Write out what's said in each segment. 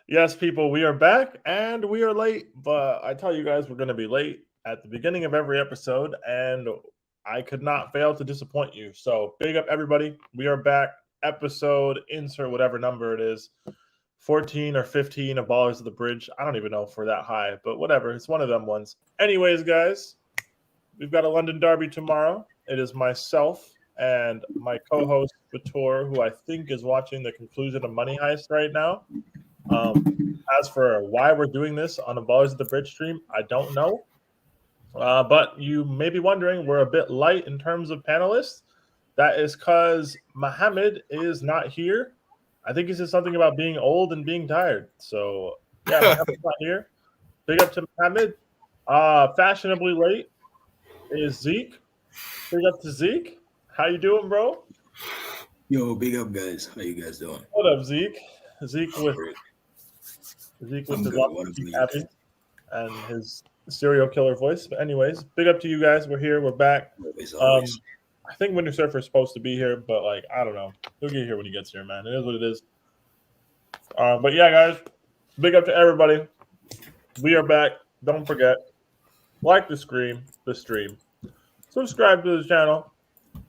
Yes, people, we are back and we are late, but I tell you guys we're going to be late at the beginning of every episode, and I could not fail to disappoint you. So, big up everybody. We are back. Episode, insert whatever number it is, 14 or 15 of Ballers of the Bridge. I don't even know if we're that high, but whatever. It's one of them ones. Anyways, guys, we've got a London Derby tomorrow. It is myself and my co host, Bator, who I think is watching the conclusion of Money Heist right now. Um, as for why we're doing this on the Ballers of the Bridge stream, I don't know. But you may be wondering, we're a bit light in terms of panelists. That is because Mohammed is not here. I think he said something about being old and being tired. So, yeah, Mohammed's not here. Big up to Mohammed. Fashionably late is Zeke. Big up to Zeke. How you doing, bro? Yo, big up, guys. How you guys doing? What up, Zeke? Zeke with his happy and his serial killer voice. But anyways, big up to you guys. We're here. We're back. Always. I think Winter Surfer is supposed to be here, but I don't know. He'll get here when he gets here, man. It is what it is. But yeah, guys, big up to everybody. We are back. Don't forget, like the stream. Subscribe to the channel.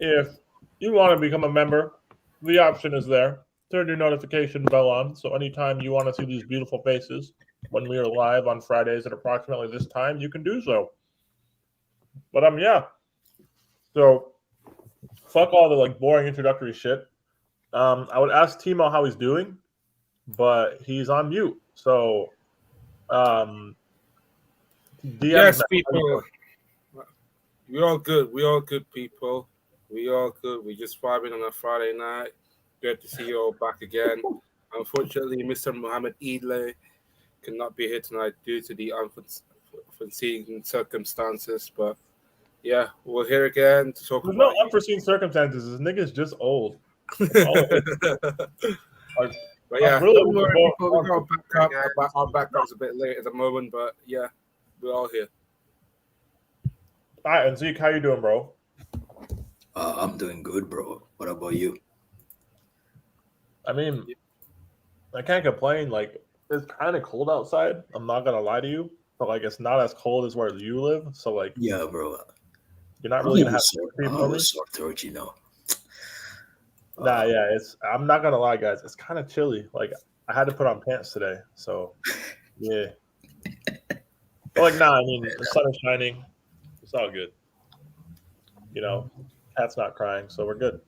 If you want to become a member, the option is there. Turn your notification bell on, so anytime you want to see these beautiful faces when we are live on Fridays at approximately this time, you can do so. But yeah. So fuck all the boring introductory shit. I would ask Timo how he's doing, but he's on mute. So yes, people. We all good. We all good, people. We all good. We just vibing on a Friday night. Good to see you all back again. Unfortunately, Mr. Mohammed Idle cannot be here tonight due to the unforeseen circumstances. But yeah, we're here again to talk There's about. No unforeseen circumstances. This nigga's just old. But yeah, don't worry, people. We got our backup's a bit late at the moment, but yeah, we're all here. All right, and Zeke, how you doing, bro? I'm doing good, bro. What about you? I mean, I can't complain. It's kind of cold outside. I'm not gonna lie to you, but it's not as cold as where you live. So yeah, bro. You're not really gonna have a sore throat, you know. Nah, yeah, I'm not gonna lie, guys. It's kind of chilly. I had to put on pants today, so yeah. But I mean, the sun is shining. It's all good. You know, cat's not crying, so we're good.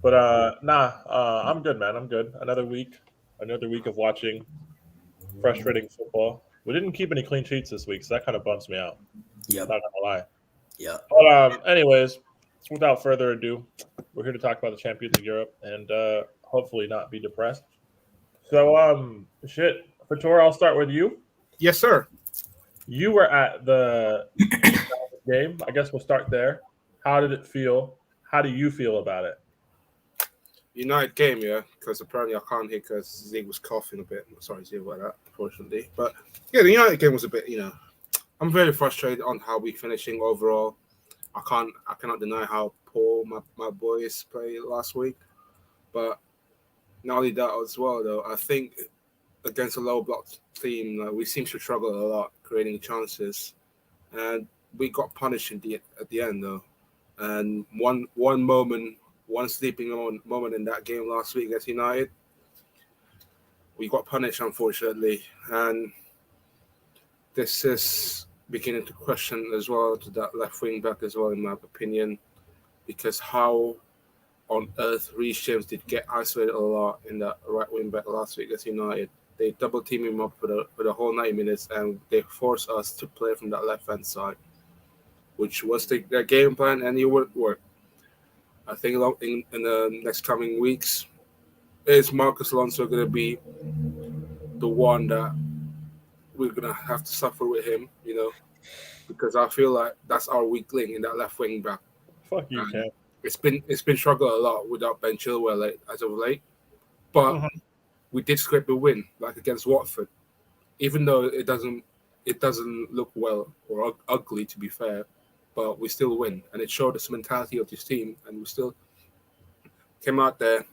But I'm good, man. I'm good. Another week of watching frustrating football. We didn't keep any clean sheets this week, so that kind of bumps me out. Yeah, not gonna lie. Yeah. But anyways, without further ado, we're here to talk about the champions of Europe and hopefully not be depressed. So Fator, I'll start with you. Yes, sir. You were at the game. I guess we'll start there. How did it feel? How do you feel about it? United game, yeah, because apparently I can't hear because Zig was coughing a bit. Sorry, Zig, about that, unfortunately. But yeah, the United game was a bit, I'm very frustrated on how we're finishing overall. I cannot deny how poor my boys played last week. But not only that as well, though, I think against a low block team, we seem to struggle a lot creating chances, and we got punished at the end, though. And one sleeping moment in that game last week against United, we got punished, unfortunately. And this is beginning to question as well to that left wing back as well, in my opinion, because how on earth Reece James did get isolated a lot in that right wing back last week against United. They double team him up for the whole 90 minutes, and they forced us to play from that left hand side, which was their game plan, and it wouldn't work. I think in the next coming weeks, is Marcus Alonso going to be the one that we're going to have to suffer with him, because I feel like that's our weak link in that left wing back. Fuck you, Cam. It's been struggled a lot without Ben Chilwell as of late, but we did scrape a win against Watford, even though it doesn't look well or ugly, to be fair. But we still win, and it showed us the mentality of this team, and we still came out there.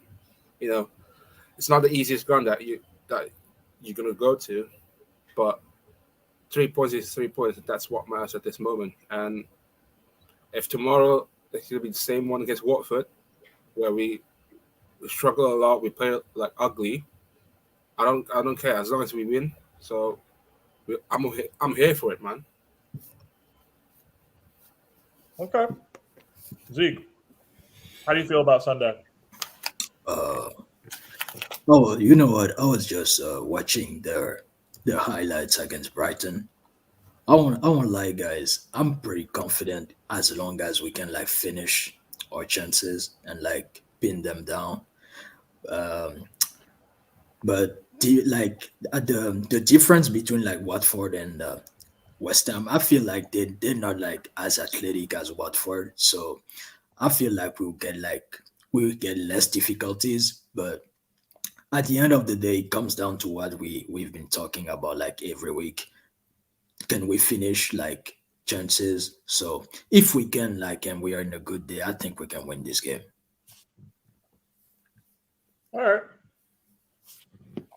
It's not the easiest ground that you're going to go to. But 3 points is 3 points. That's what matters at this moment. And if tomorrow it's going to be the same one against Watford, where we struggle a lot, we play like ugly, I don't care as long as we win. So I'm here for it, man. Okay. Zeke, how do you feel about Sunday? Oh, you know what? I was just watching their highlights against Brighton. I won't lie, guys. I'm pretty confident as long as we can like finish our chances and like pin them down. Um, but the difference between like Watford and West Ham, I feel like they're not like as athletic as Watford. So I feel like we'll get less difficulties. But at the end of the day, it comes down to what we've been talking about like every week. Can we finish like chances? So if we can like and we are in a good day, I think we can win this game. All right.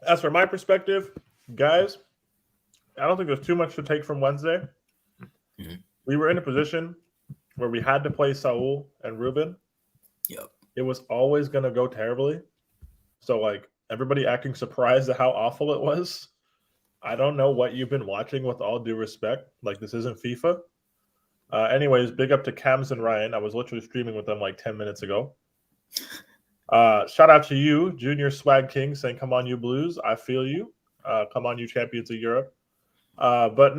As for my perspective, guys, I don't think there's too much to take from Wednesday. Mhm. We were in a position where we had to play Saul and Ruben. Yep. It was always going to go terribly. So, like, everybody acting surprised at how awful it was. I don't know what you've been watching, with all due respect. Like, this isn't FIFA. Anyways, big up to Cams and Ryan. I was literally streaming with them like 10 minutes ago. Shout out to you, Junior Swag King, saying, "Come on, you Blues. I feel you. Come on, you champions of Europe." But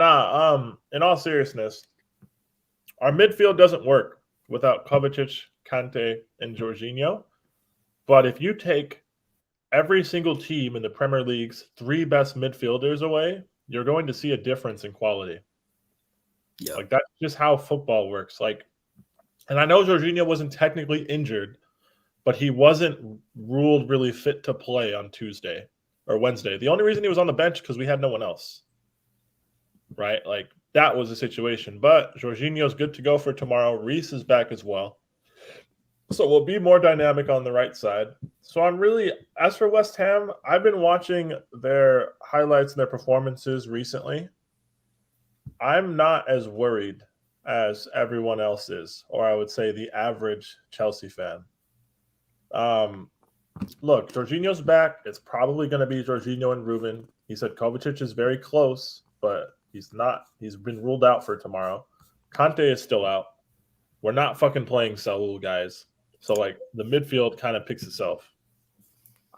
in all seriousness, our midfield doesn't work without Kovacic, Kante, and Jorginho. But if you take every single team in the Premier League's 3 best midfielders away, you're going to see a difference in quality. Yeah. Like, that's just how football works. Like, and I know Jorginho wasn't technically injured, but he wasn't ruled really fit to play on Tuesday or Wednesday. The only reason he was on the bench because we had no one else. Right? Like, that was the situation. But Jorginho's good to go for tomorrow. Reese is back as well. So we'll be more dynamic on the right side. So as for West Ham, I've been watching their highlights and their performances recently. I'm not as worried as everyone else is, or I would say the average Chelsea fan. Look, Jorginho's back. It's probably going to be Jorginho and Ruben. He said Kovacic is very close, but he's not. He's been ruled out for tomorrow. Kante is still out. We're not fucking playing Saul, guys. So, like, the midfield kind of picks itself.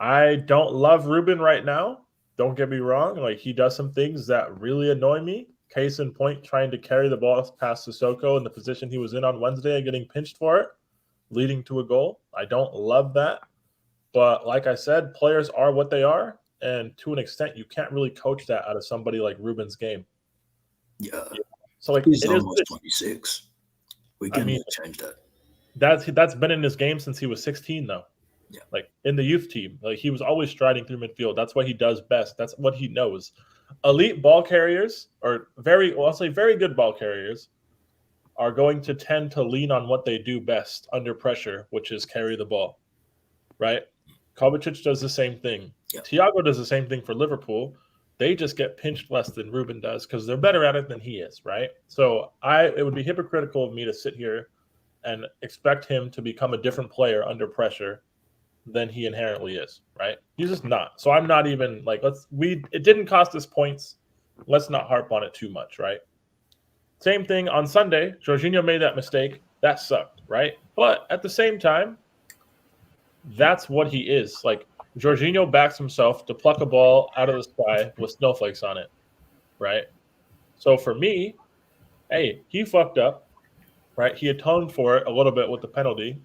I don't love Ruben right now. Don't get me wrong. Like, he does some things that really annoy me. Case in point, trying to carry the ball past Sissoko in the position he was in on Wednesday and getting pinched for it, leading to a goal. I don't love that. But like I said, players are what they are. And to an extent, you can't really coach that out of somebody like Ruben's game. Yeah. So, like, He's it is. almost 26. We can change that. That's been in his game since he was 16, though. Yeah. Like, in the youth team, like, he was always striding through midfield. That's what he does best. That's what he knows. Elite ball carriers, or I'll say very good ball carriers, are going to tend to lean on what they do best under pressure, which is carry the ball, right? Kovacic does the same thing. Yeah. Thiago does the same thing for Liverpool. They just get pinched less than Ruben does because they're better at it than he is, right? So it would be hypocritical of me to sit here and expect him to become a different player under pressure than he inherently is, right? He's just not. So I'm not even like, it didn't cost us points. Let's not harp on it too much, right? Same thing on Sunday. Jorginho made that mistake. That sucked, right? But at the same time, that's what he is. Like, Jorginho backs himself to pluck a ball out of the sky with snowflakes on it, right? So for me, hey, he fucked up, right? He atoned for it a little bit with the penalty.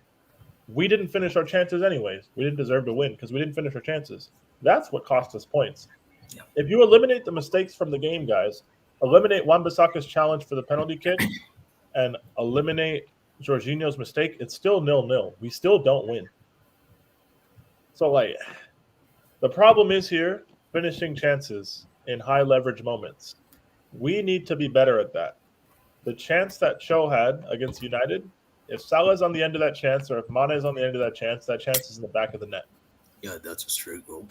We didn't finish our chances anyways. We didn't deserve to win because we didn't finish our chances. That's what cost us points. Yeah. If you eliminate the mistakes from the game, guys, eliminate Wan-Bissaka's challenge for the penalty kick and eliminate Jorginho's mistake, it's still 0-0. We still don't win. So, like, the problem is here, finishing chances in high leverage moments. We need to be better at that. The chance that Cho had against United, if Salah's on the end of that chance or if Mane's on the end of that chance is in the back of the net. Yeah, that's a straight goal.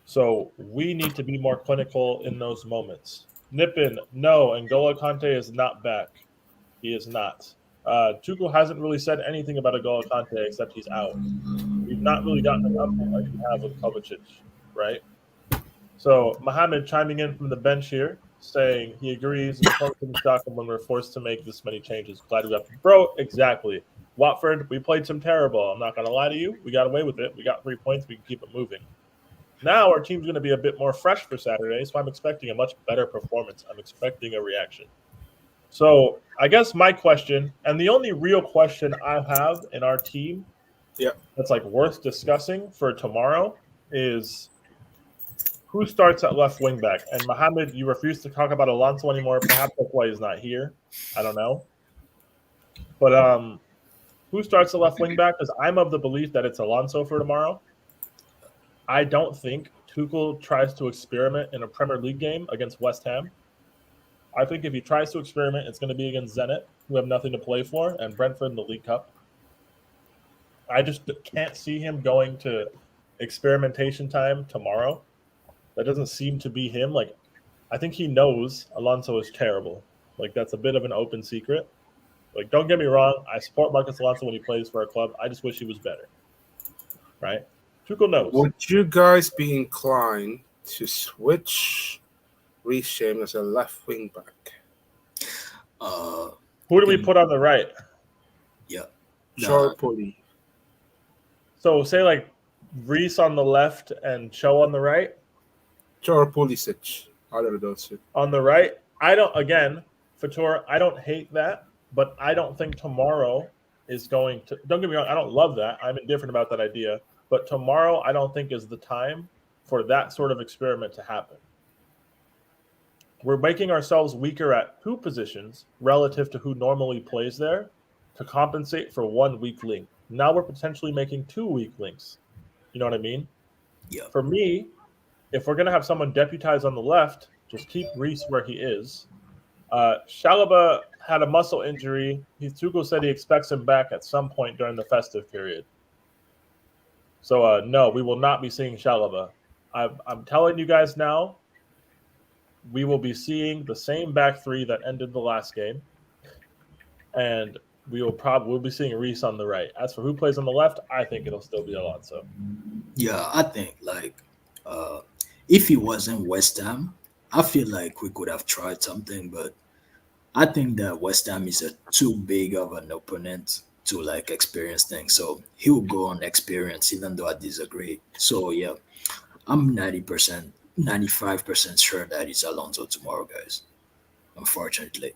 So we need to be more clinical in those moments. Nippin, no, N'Golo Kante is not back. He is not. Tuchel hasn't really said anything about N'Golo Kante except he's out. We've not really gotten an update like we have with Kovacic, right? So Mohamed chiming in from the bench here, saying he agrees the performance didn't shock him when we're forced to make this many changes. Glad we got bro, exactly. Watford, we played some terrible. I'm not gonna lie to you. We got away with it. We got 3 points, we can keep it moving. Now our team's gonna be a bit more fresh for Saturday, so I'm expecting a much better performance. I'm expecting a reaction. So I guess my question, and the only real question I have in our team that's like worth discussing for tomorrow is who starts at left wing back? And Mohamed, you refuse to talk about Alonso anymore. Perhaps that's why he's not here. I don't know. But who starts at left wing back? Because I'm of the belief that it's Alonso for tomorrow. I don't think Tuchel tries to experiment in a Premier League game against West Ham. I think if he tries to experiment, it's going to be against Zenit, who have nothing to play for, and Brentford in the League Cup. I just can't see him going to experimentation time tomorrow. That doesn't seem to be him. Like, I think he knows Alonso is terrible. Like, that's a bit of an open secret. Like, don't get me wrong. I support Marcus Alonso when he plays for our club. I just wish he was better. Right? Tuchel knows. Would you guys be inclined to switch Reece James as a left wing back? Who do we put on the right? Yeah. Pulley. So say like Reece on the left and Cho on the right. Or Pulisic. Either of those two. On the right, I don't. Again, Fator, I don't hate that, but I don't think tomorrow is going to. Don't get me wrong. I don't love that. I'm indifferent about that idea. But tomorrow, I don't think is the time for that sort of experiment to happen. We're making ourselves weaker at 2 positions relative to who normally plays there to compensate for 1 weak link. Now we're potentially making 2 weak links. You know what I mean? Yeah. For me, if we're going to have someone deputize on the left, just keep Reece where he is. Chalobah had a muscle injury. Tuchel said he expects him back at some point during the festive period. So, no, we will not be seeing Chalobah. I'm telling you guys now, we will be seeing the same back 3 that ended the last game. And we'll be seeing Reece on the right. As for who plays on the left, I think it'll still be Alonso. Yeah, I think if he wasn't West Ham, I feel like we could have tried something, but I think that West Ham is too big of an opponent to like experience things. So he will go on experience, even though I disagree. So yeah, I'm 90%, 95% sure that it's Alonso tomorrow, guys. Unfortunately.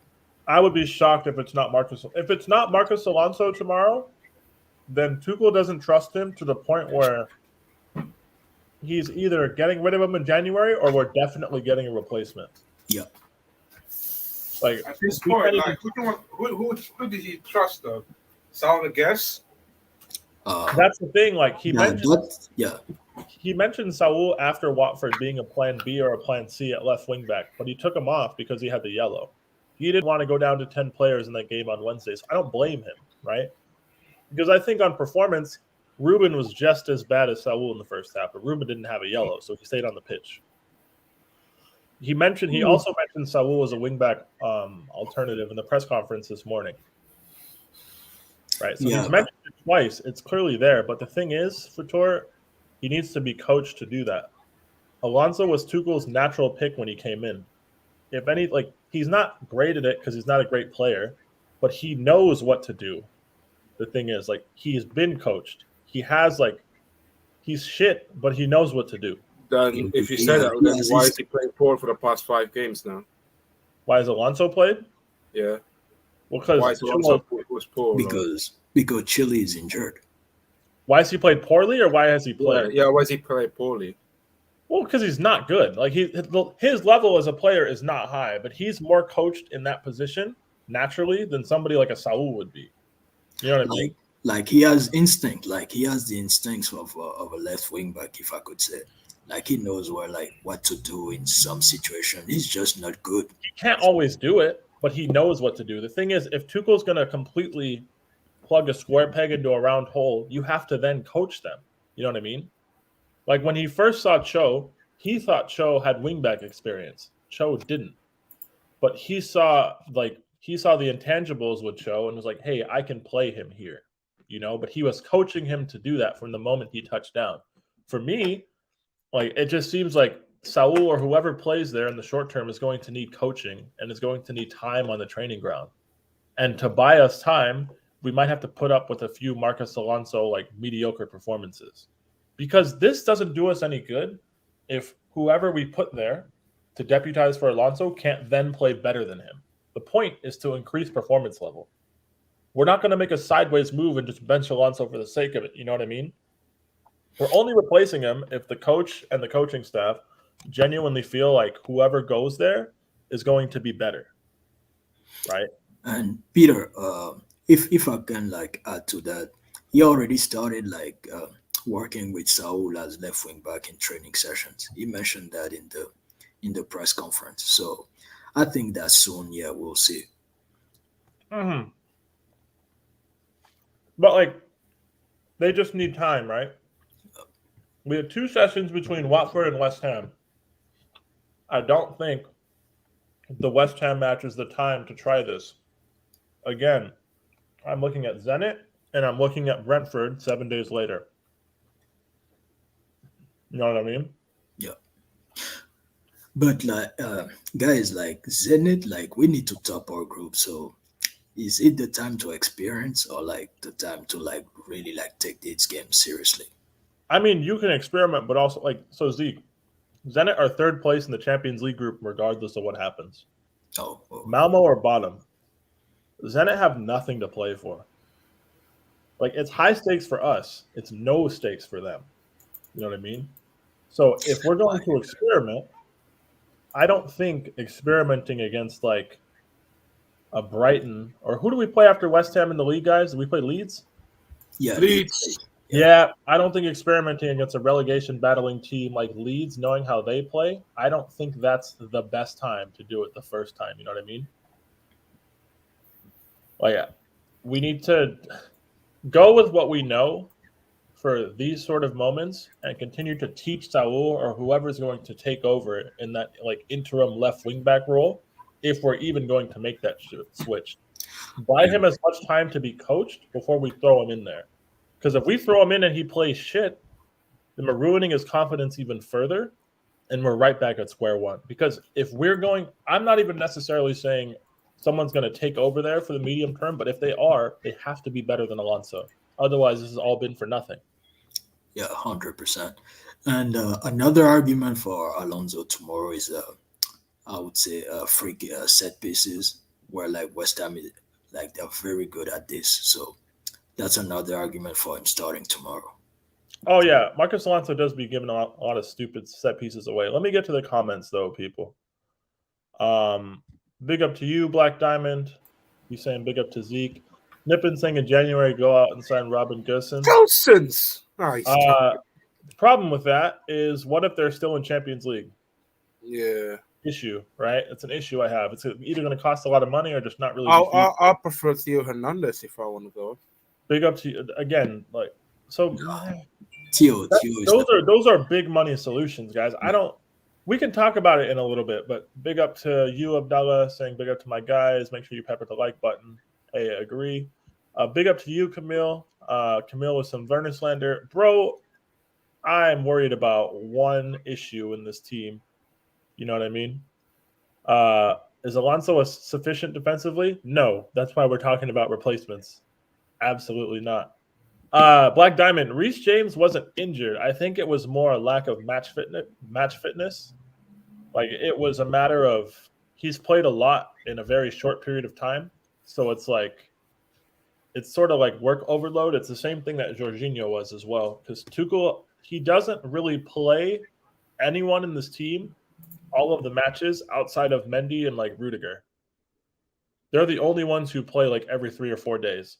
I would be shocked if it's not Marcus. If it's not Marcus Alonso tomorrow, then Tuchel doesn't trust him to the point where he's either getting rid of him in January or we're definitely getting a replacement. Yeah. Like at this point, like, who did he trust though? Sound a guess? That's the thing. Like he mentioned Saul after Watford being a plan B or a plan C at left wing back, but he took him off because he had the yellow. He didn't want to go down to 10 players in that game on Wednesday. So I don't blame him, right? Because I think on performance, Ruben was just as bad as Saul in the first half, but Ruben didn't have a yellow, so he stayed on the pitch. He also mentioned Saul as a wingback alternative in the press conference this morning. Right, so he's mentioned it twice. It's clearly there, but the thing is, Fator, he needs to be coached to do that. Alonso was Tuchel's natural pick when he came in. If any, like he's not great at it because he's not a great player, but he knows what to do. The thing is, like he's been coached. He has he's shit, but he knows what to do. Then if you say that, then why is he playing poor for the past 5 games now? Why has Alonso played? Yeah. Well, because why is Alonso was poor? Because Chile is injured. Why has he played poorly, or why has he played? Yeah, why has he played poorly? Well, because he's not good. Like his level as a player is not high, but he's more coached in that position naturally than somebody like a Saul would be. You know what I mean? Like he has instinct. Like he has the instincts of a left wing back, if I could say. Like he knows what to do in some situation. He's just not good. He can't always do it, but he knows what to do. The thing is, if Tuchel's going to completely plug a square peg into a round hole, you have to then coach them. You know what I mean? Like when he first saw Cho, he thought Cho had wingback experience. Cho didn't. But he saw the intangibles with Cho and was like, hey, I can play him here. But he was coaching him to do that from the moment he touched down. For me, like it just seems like Saul or whoever plays there in the short term is going to need coaching and is going to need time on the training ground. And to buy us time, we might have to put up with a few Marcus Alonso like mediocre performances. Because this doesn't do us any good if whoever we put there to deputize for Alonso can't then play better than him. The point is to increase performance level. We're not going to make a sideways move and just bench Alonso for the sake of it. You know what I mean? We're only replacing him if the coach and the coaching staff genuinely feel like whoever goes there is going to be better. Right? And Peter, if I can like add to that, he already started like working with Saul as left wing back in training sessions. He mentioned that in the press conference. So I think that soon, yeah, we'll see. Mm-hmm. But like, they just need time, right? We had 2 sessions between Watford and West Ham. I don't think the West Ham match is the time to try this. Again, I'm looking at Zenit and I'm looking at Brentford 7 days later. You know what I mean? Yeah. But like guys, like Zenit, like we need to top our group. So is it the time to experience or like the time to like really like take this game seriously? I mean, you can experiment, but also like Zeke, Zenit are 3rd place in the Champions League group regardless of what happens. Oh. Malmo or bottom. Zenit have nothing to play for. Like it's high stakes for us. It's no stakes for them. You know what I mean? So if we're going to experiment, I don't think experimenting against like a Brighton or who do we play after West Ham in the league, guys? Do we play Leeds? Yeah, Leeds. Yeah, I don't think experimenting against a relegation battling team like Leeds, knowing how they play, I don't think that's the best time to do it the first time. You know what I mean? Like, we need to go with what we know for these sort of moments and continue to teach Saul or whoever's going to take over in that like interim left wing back role, if we're even going to make that switch. Buy him as much time to be coached before we throw him in there. Because if we throw him in and he plays shit, then we're ruining his confidence even further, and we're right back at square one. Because if we're going, I'm not even necessarily saying someone's going to take over there for the medium term, but if they are, they have to be better than Alonso. Otherwise, this has all been for nothing. Yeah, 100%. And another argument for Alonso tomorrow is, I would say, freaky set pieces, where like West Ham is like they're very good at this. So that's another argument for him starting tomorrow. Oh, yeah. Marcus Alonso does be giving a lot of stupid set pieces away. Let me get to the comments, though, people. Big up to you, Black Diamond. He's saying big up to Zeke. Nippon saying in January, go out and sign Robin Gosens. Gosens! Nice. The problem with that is what if they're still in Champions League? Yeah. Issue, right? It's an issue I have. It's either going to cost a lot of money or just not really. I prefer Theo Hernandez if I want to go. Big up to you again. Like so, Theo those are big money solutions, guys. We can talk about it in a little bit, but big up to you, Abdallah, saying big up to my guys. Make sure you pepper the like button. Hey, agree. Big up to you, Camille. Camille with some Vernislander. Bro, I'm worried about one issue in this team. You know what I mean? Is Alonso sufficient defensively? No. That's why we're talking about replacements. Absolutely not. Black Diamond, Reece James wasn't injured. I think it was more a lack of match fitness. Like it was a matter of he's played a lot in a very short period of time. So it's sort of like work overload. It's the same thing that Jorginho was as well. Because Tuchel, he doesn't really play anyone in this team all of the matches outside of Mendy and like Rudiger. They're the only ones who play like every 3 or 4 days.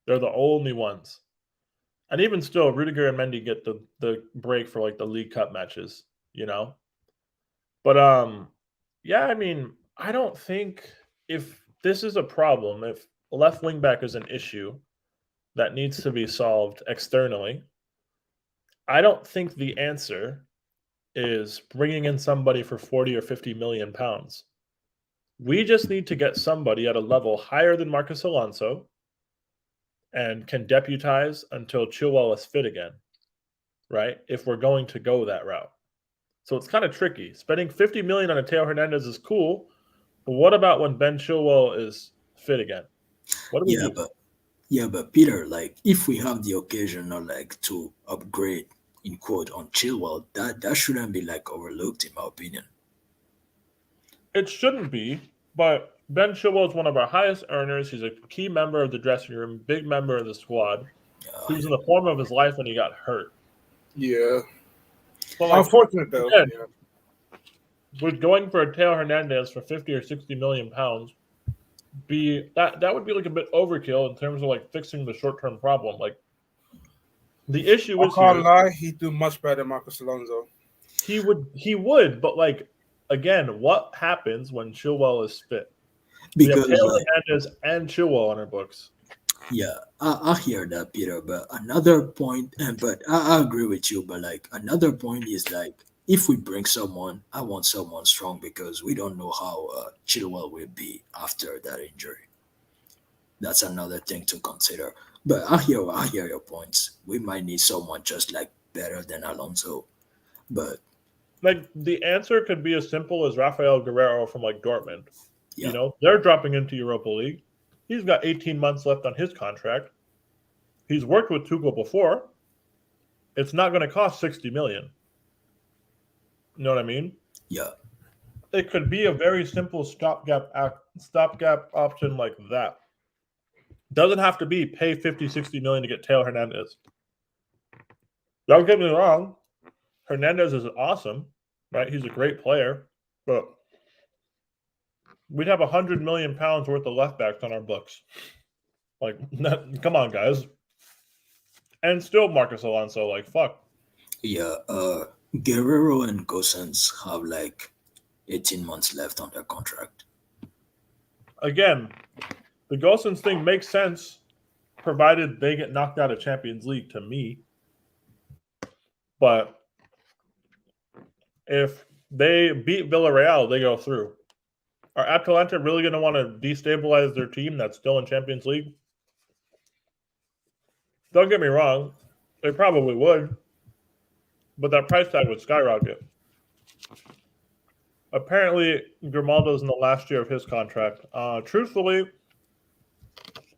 They're the only ones. And even still, Rudiger and Mendy get the break for like the League Cup matches, you know? But yeah, I mean, I don't think if this is a problem, if left wing back is an issue that needs to be solved externally, I don't think the answer is bringing in somebody for 40 or 50 million pounds. We just need to get somebody at a level higher than Marcus Alonso and can deputize until Chilwell is fit again, right? If we're going to go that route. So it's kind of tricky. Spending 50 million on a Teo Hernandez is cool, but what about when Ben Chilwell is fit again? What do we do? But Peter, like if we have the occasion or like to upgrade in quote on Chilwell, that shouldn't be like overlooked in my opinion. It shouldn't be, but Ben Chilwell is one of our highest earners. He's a key member of the dressing room, big member of the squad. He was in the form of his life when he got hurt. Yeah. But like, unfortunate though. again, Yeah. with going for a Teo Hernandez for 50 or 60 million pounds, that would be like a bit overkill in terms of like fixing the short-term problem. Like the issue I is can't here, lie, he'd do much better than Marcus Alonso. he would, but like again, what happens when Chilwell is fit? We have Because Teo like, Hernandez and Chilwell on our books. yeah, I hear that, Peter. But another point, but I agree with you. But like another point is like if we bring someone, I want someone strong because we don't know how Chilwell will be after that injury. That's another thing to consider. But I hear your points. We might need someone just like better than Alonso. But Like the answer could be as simple as Rafael Guerrero from like Dortmund. yeah, You know, they're dropping into Europa League. He's got 18 months left on his contract. He's worked with Tuchel before. It's not going to cost 60 million. You know what I mean? yeah, It could be a very simple stopgap option like that. Doesn't have to be pay 50, 60 million to get Teo Hernandez. Don't get me wrong. Hernandez is awesome, right? He's a great player, but we'd have 100 million pounds worth of left backs on our books. Like, come on, guys. And still Marcus Alonso, like, fuck. yeah. Guerrero and Gosens have like 18 months left on their contract. Again, the Gosens thing makes sense, provided they get knocked out of Champions League to me. But if they beat Villarreal, they go through. Are Atalanta really going to want to destabilize their team that's still in Champions League? Don't get me wrong. They probably would. But that price tag would skyrocket. Apparently, Grimaldo's in the last year of his contract. Truthfully,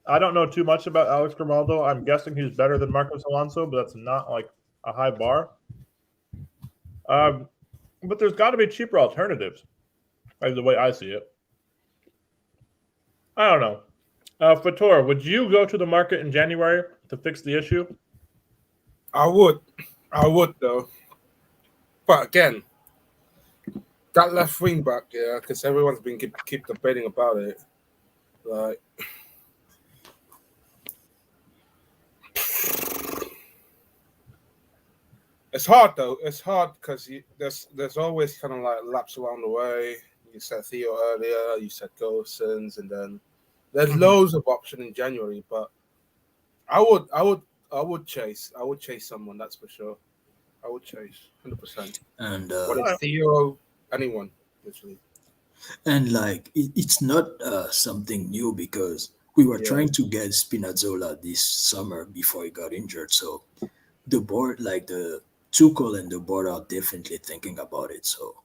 I don't know too much about Alex Grimaldo. I'm guessing he's better than Marcos Alonso, but that's not like a high bar. But there's got to be cheaper alternatives, like the way I see it. I don't know. Fator, would you go to the market in January to fix the issue? I would though. But again, that left wing back, yeah, because everyone's been keep debating about it. Like, it's hard though. It's hard because there's always kind of like laps along the way. You said Theo earlier. You said Gosens, and then there's loads of options in January. But I would chase. I would chase someone. That's for sure. I would chase 100%. And Whether it's Theo, anyone, literally. and like it's not something new because we were Yeah. trying to get Spinazzola this summer before he got injured. So the board, like the Tuchel and the board, are definitely thinking about it. So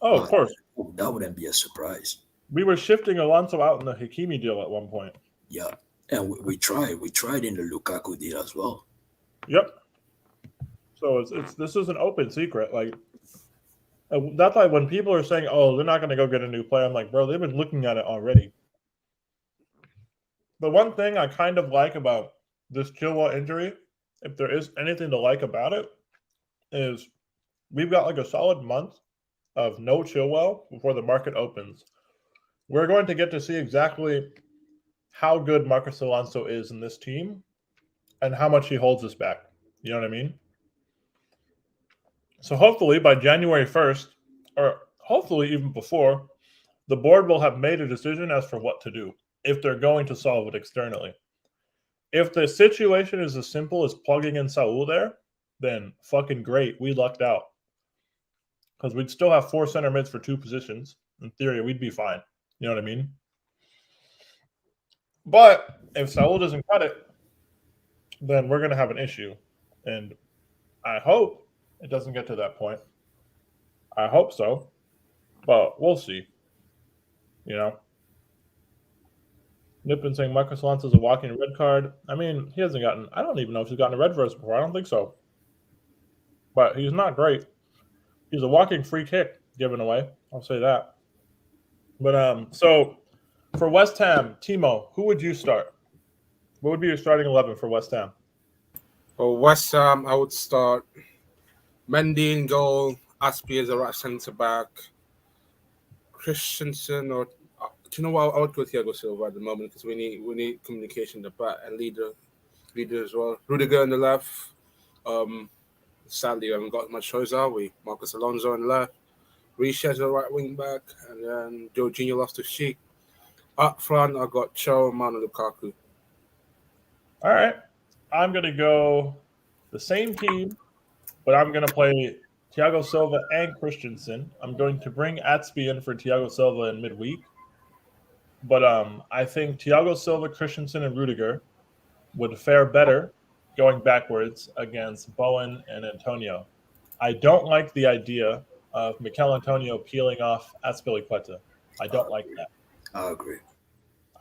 Of course. that wouldn't be a surprise. We were shifting Alonso out in the Hakimi deal at one point. Yeah, and we tried in the Lukaku deal as well. Yep. So this is an open secret. Like that's why when people are saying, "Oh, they're not going to go get a new player," I'm like, bro, they've been looking at it already. The one thing I kind of like about this Chilwell injury, if there is anything to like about it, is we've got like a solid month of no Chilwell before the market opens. We're going to get to see exactly how good Marcos Alonso is in this team and how much he holds us back. You know what I mean? So hopefully by January 1st, or hopefully even before, the board will have made a decision as for what to do if they're going to solve it externally. If the situation is as simple as plugging in Saul there, then fucking great. We lucked out. Because we'd still have 4 center mids for 2 positions. In theory, we'd be fine. You know what I mean? But if Saul doesn't cut it, then we're going to have an issue. And I hope it doesn't get to that point. I hope so. But we'll see. You know? Nippon saying Marcos Alonso's a walking red card. I mean, he hasn't gotten... I don't even know if he's gotten a red for us before. I don't think so. But he's not great. He's a walking free kick given away. I'll say that. But so for West Ham, Timo, who would you start? What would be your starting 11 for West Ham? For West Ham, I would start Mendy in goal, Aspie as a right centre back, Christensen or do you know what? I would go Thiago Silva at the moment because we need communication in the back and leader as well. Rudiger on the left. Sadly, we haven't got much choice, are we? Marcos Alonso on the left, Rishi as the right wing back, and then Jorginho lost to Sheik. Up front, I got Cho, Mount, and Lukaku. All right. I'm going to go the same team, but I'm going to play Thiago Silva and Christensen. I'm going to bring Atsby in for Thiago Silva in midweek. But I think Thiago Silva, Christensen, and Rudiger would fare better going backwards against Bowen and Antonio. I don't like the idea of Mikel Antonio peeling off Azpilicueta. I don't like that. I agree.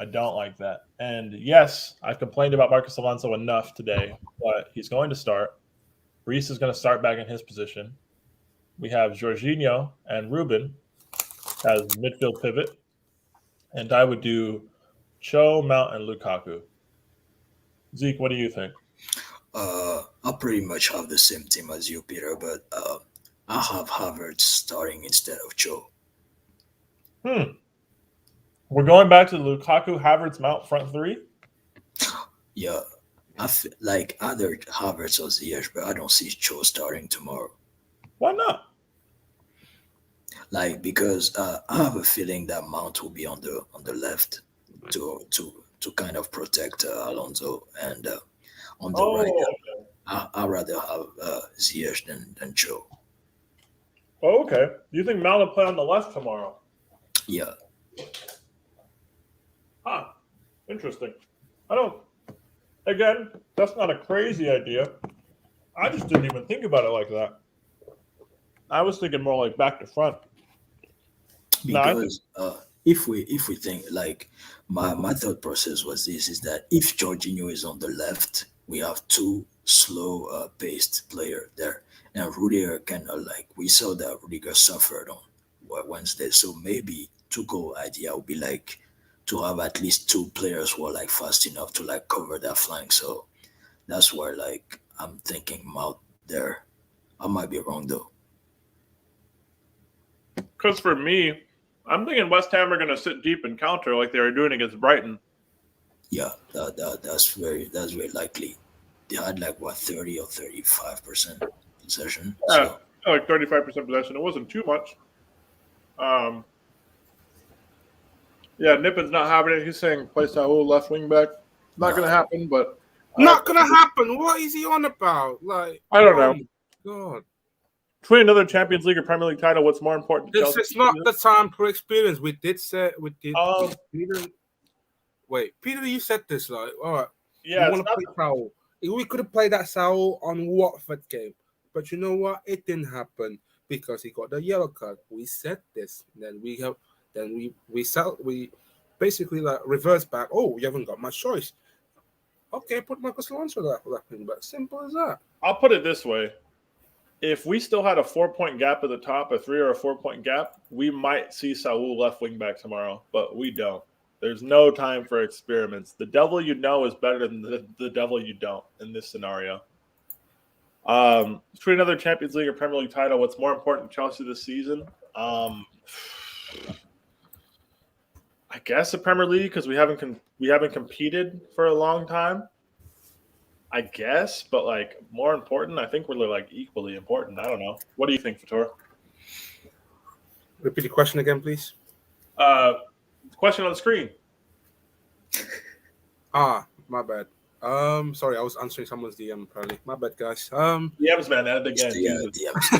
I don't like that. And yes, I complained about Marcos Alonso enough today, but he's going to start. Reese is going to start back in his position. We have Jorginho and Ruben as midfield pivot. And I would do Cho, Mount, and Lukaku. Zeke, what do you think? I pretty much have the same team as you, Peter, but I have Havertz starting instead of Cho. We're going back to the Lukaku, Havertz, Mount front three? Yeah, I feel like either Havertz or Ziyech, but I don't see Cho starting tomorrow. Why not? Like because I have a feeling that Mount will be on the left to kind of protect Alonso, and on the right, I'd rather have Ziyech than Cho. Oh, okay. Do you think Mount will play on the left tomorrow? Yeah. Huh. Interesting. Again, that's not a crazy idea. I just didn't even think about it like that. I was thinking more like back to front. Because if we think like my thought process was this is that if Jorginho is on the left, we have 2 slow paced player there, and Rudiger can like we saw that Rudiger suffered on Wednesday, so maybe to-go idea would be like to have at least 2 players who are like fast enough to like cover that flank. So that's where like I'm thinking Mount there. I might be wrong though. Because for me, I'm thinking West Ham are going to sit deep and counter like they were doing against Brighton. Yeah, that's very likely. They had like what 30 or 35% possession. Yeah, like 35% possession. It wasn't too much. Yeah, Nippon's not having it. He's saying play Saul left wing back. Not going to happen, but Not gonna happen. What is he on about? Like I don't know. God. Between another Champions League or Premier League title, what's more important to This Chelsea? is not the time for experience. We did. Peter. Wait, Peter, you said this like, all right. Yeah, we want to play Saul. We could have played that Saul on Watford game, but you know what? It didn't happen because he got the yellow card. We said this, and then we basically like reverse back. Oh, you haven't got much choice. Okay, put Marcos Alonso left wing back. Simple as that. I'll put it this way. If we still had a 4-point gap at the top, a 3 or a 4-point gap, we might see Saul left wing back tomorrow, but we don't. There's no time for experiments. The devil you know is better than the devil you don't in this scenario. Between another Champions League or Premier League title, what's more important to Chelsea this season? I guess the Premier League because we haven't competed for a long time. I guess, but like more important, I think we're like equally important. I don't know. What do you think, Fator? Repeat the question again, please. Question on the screen. My bad. Sorry, I was answering someone's DM apparently. My bad, guys. DMs, man, at it again. Jesus. DMs,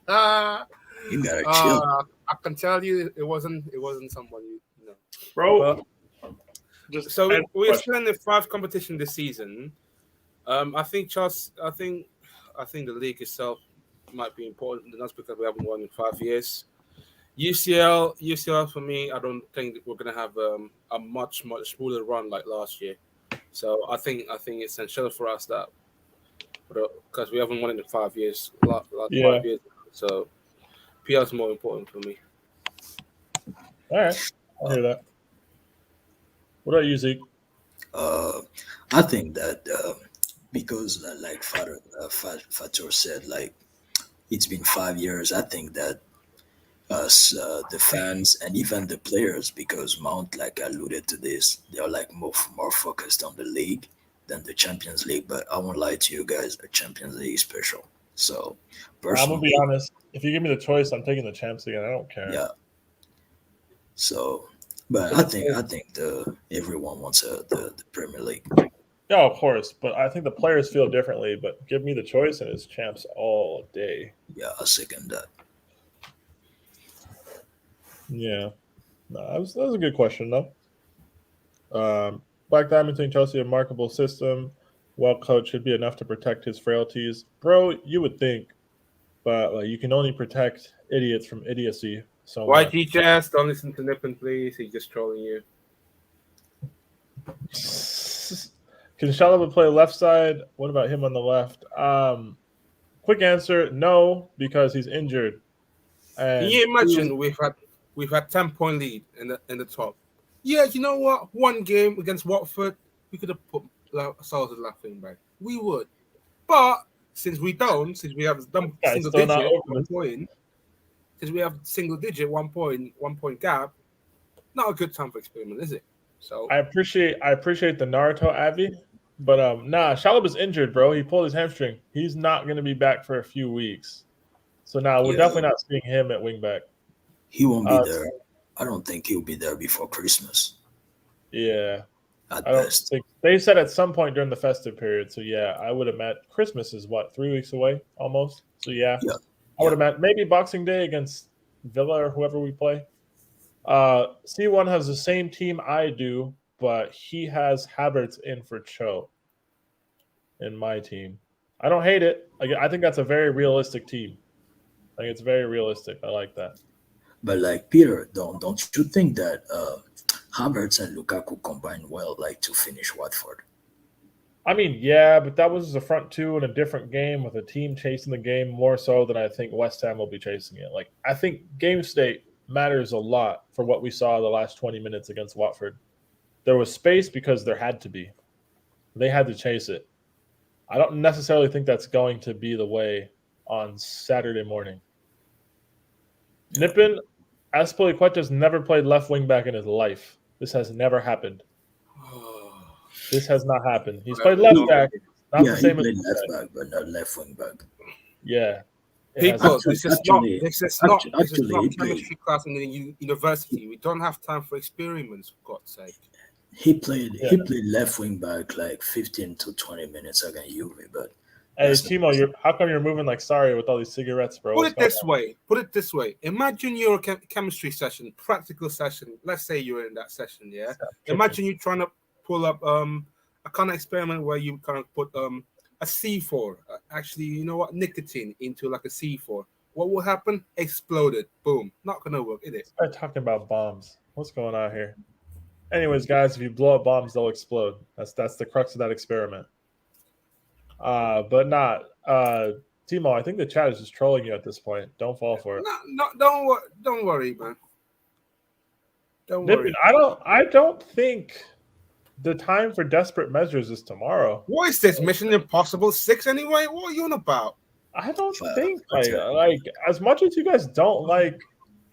man. You gotta chill. I can tell you, it wasn't someone you know. Bro, But, just so answer the we're question. still in the 5 competition this season. I think Charles. I think the league itself might be important. That's because we haven't won in 5 years. UCL for me, I don't think that we're gonna have a much smoother run like last year. So I think it's essential for us that because we haven't won it in 5 years, Yeah. 5 years. So PL is more important for me. All right, I hear that. What about you, Zeke? I think that because, like Fator said, like it's been 5 years. I think that us, the fans, and even the players, because Mount, like alluded to this, they are like more focused on the league than the Champions League. But I won't lie to you guys, the Champions League is special. So I'm gonna be personally, honest. If you give me the choice, I'm taking the champs again. I don't care. yeah. So, but I think the everyone wants the Premier League. Yeah, of course. But I think the players feel differently. But give me the choice, and it's champs all day. Yeah, I second that. Yeah. No, that was a good question, though. Black Diamond think Chelsea a remarkable system. Well coached should be enough to protect his frailties. Bro, you would think, but like, you can only protect idiots from idiocy so much. YG Jazz, don't listen to Nippon, please. He's just trolling you. Can Shalaba play left side? What about him on the left? Quick answer: no, because he's injured. Can And you imagine we've had 10-point lead in the top? Yeah, you know what? One game against Watford, we could have put ourselves at left wing back. We would, but since we have done Guy's single still not digit over 1 this. point, since we have single digit 1 point gap, not a good time for experiment, is it? So I appreciate the Naruto Avi, but nah, Shalaba's injured, bro. He pulled his hamstring. He's not gonna be back for a few weeks. So now we're Yeah. definitely not seeing him at wingback. He won't be there. I don't think he'll be there before Christmas. Yeah, At I don't best. think they said at some point during the festive period. So yeah, I would have met Christmas is what 3 weeks away almost. So yeah, Yeah. I would have met maybe Boxing Day against Villa or whoever we play. C1 has the same team I do, but he has Havertz in for Cho in my team. I don't hate it. I think that's a very realistic team. I think it's very realistic. I like that. But like Peter, don't you think that Havertz and Lukaku combine well, like to finish Watford? I mean, yeah, but that was a front two in a different game with a team chasing the game more so than I think West Ham will be chasing it. Like, I think game state matters a lot for what we saw the last 20 minutes against Watford. There was space because there had to be. They had to chase it. I don't necessarily think that's going to be the way on Saturday morning. Nippon Azpilicueta's never played left wing back in his life. This has never happened. This has not happened. He's played left back. Not Yeah, the he same played as left back, but not left wing back. Yeah. people, this is not Actually, chemistry class in the university. We don't have time for experiments, for God's sake. he played left wing back like 15 to 20 minutes against Juve, but Hey Timo, how come you're moving like sorry with all these cigarettes, bro? Put it this way. Imagine your chemistry session, practical session. Let's say you're in that session, yeah. Imagine you trying to pull up a kind of experiment where you kind of put a C4, actually, you know what, nicotine into like a C4. What will happen? Exploded. Boom. Not gonna work, is it? Start talking about bombs. What's going on here? Anyways, guys, if you blow up bombs, they'll explode. That's the crux of that experiment. But not Timo, I think the chat is just trolling you at this point. Don't fall for it. No, don't worry, man. Don't worry. I don't think the time for desperate measures is tomorrow. What is this, Mission Impossible 6 anyway? What are you on about? I don't think like as much as you guys don't like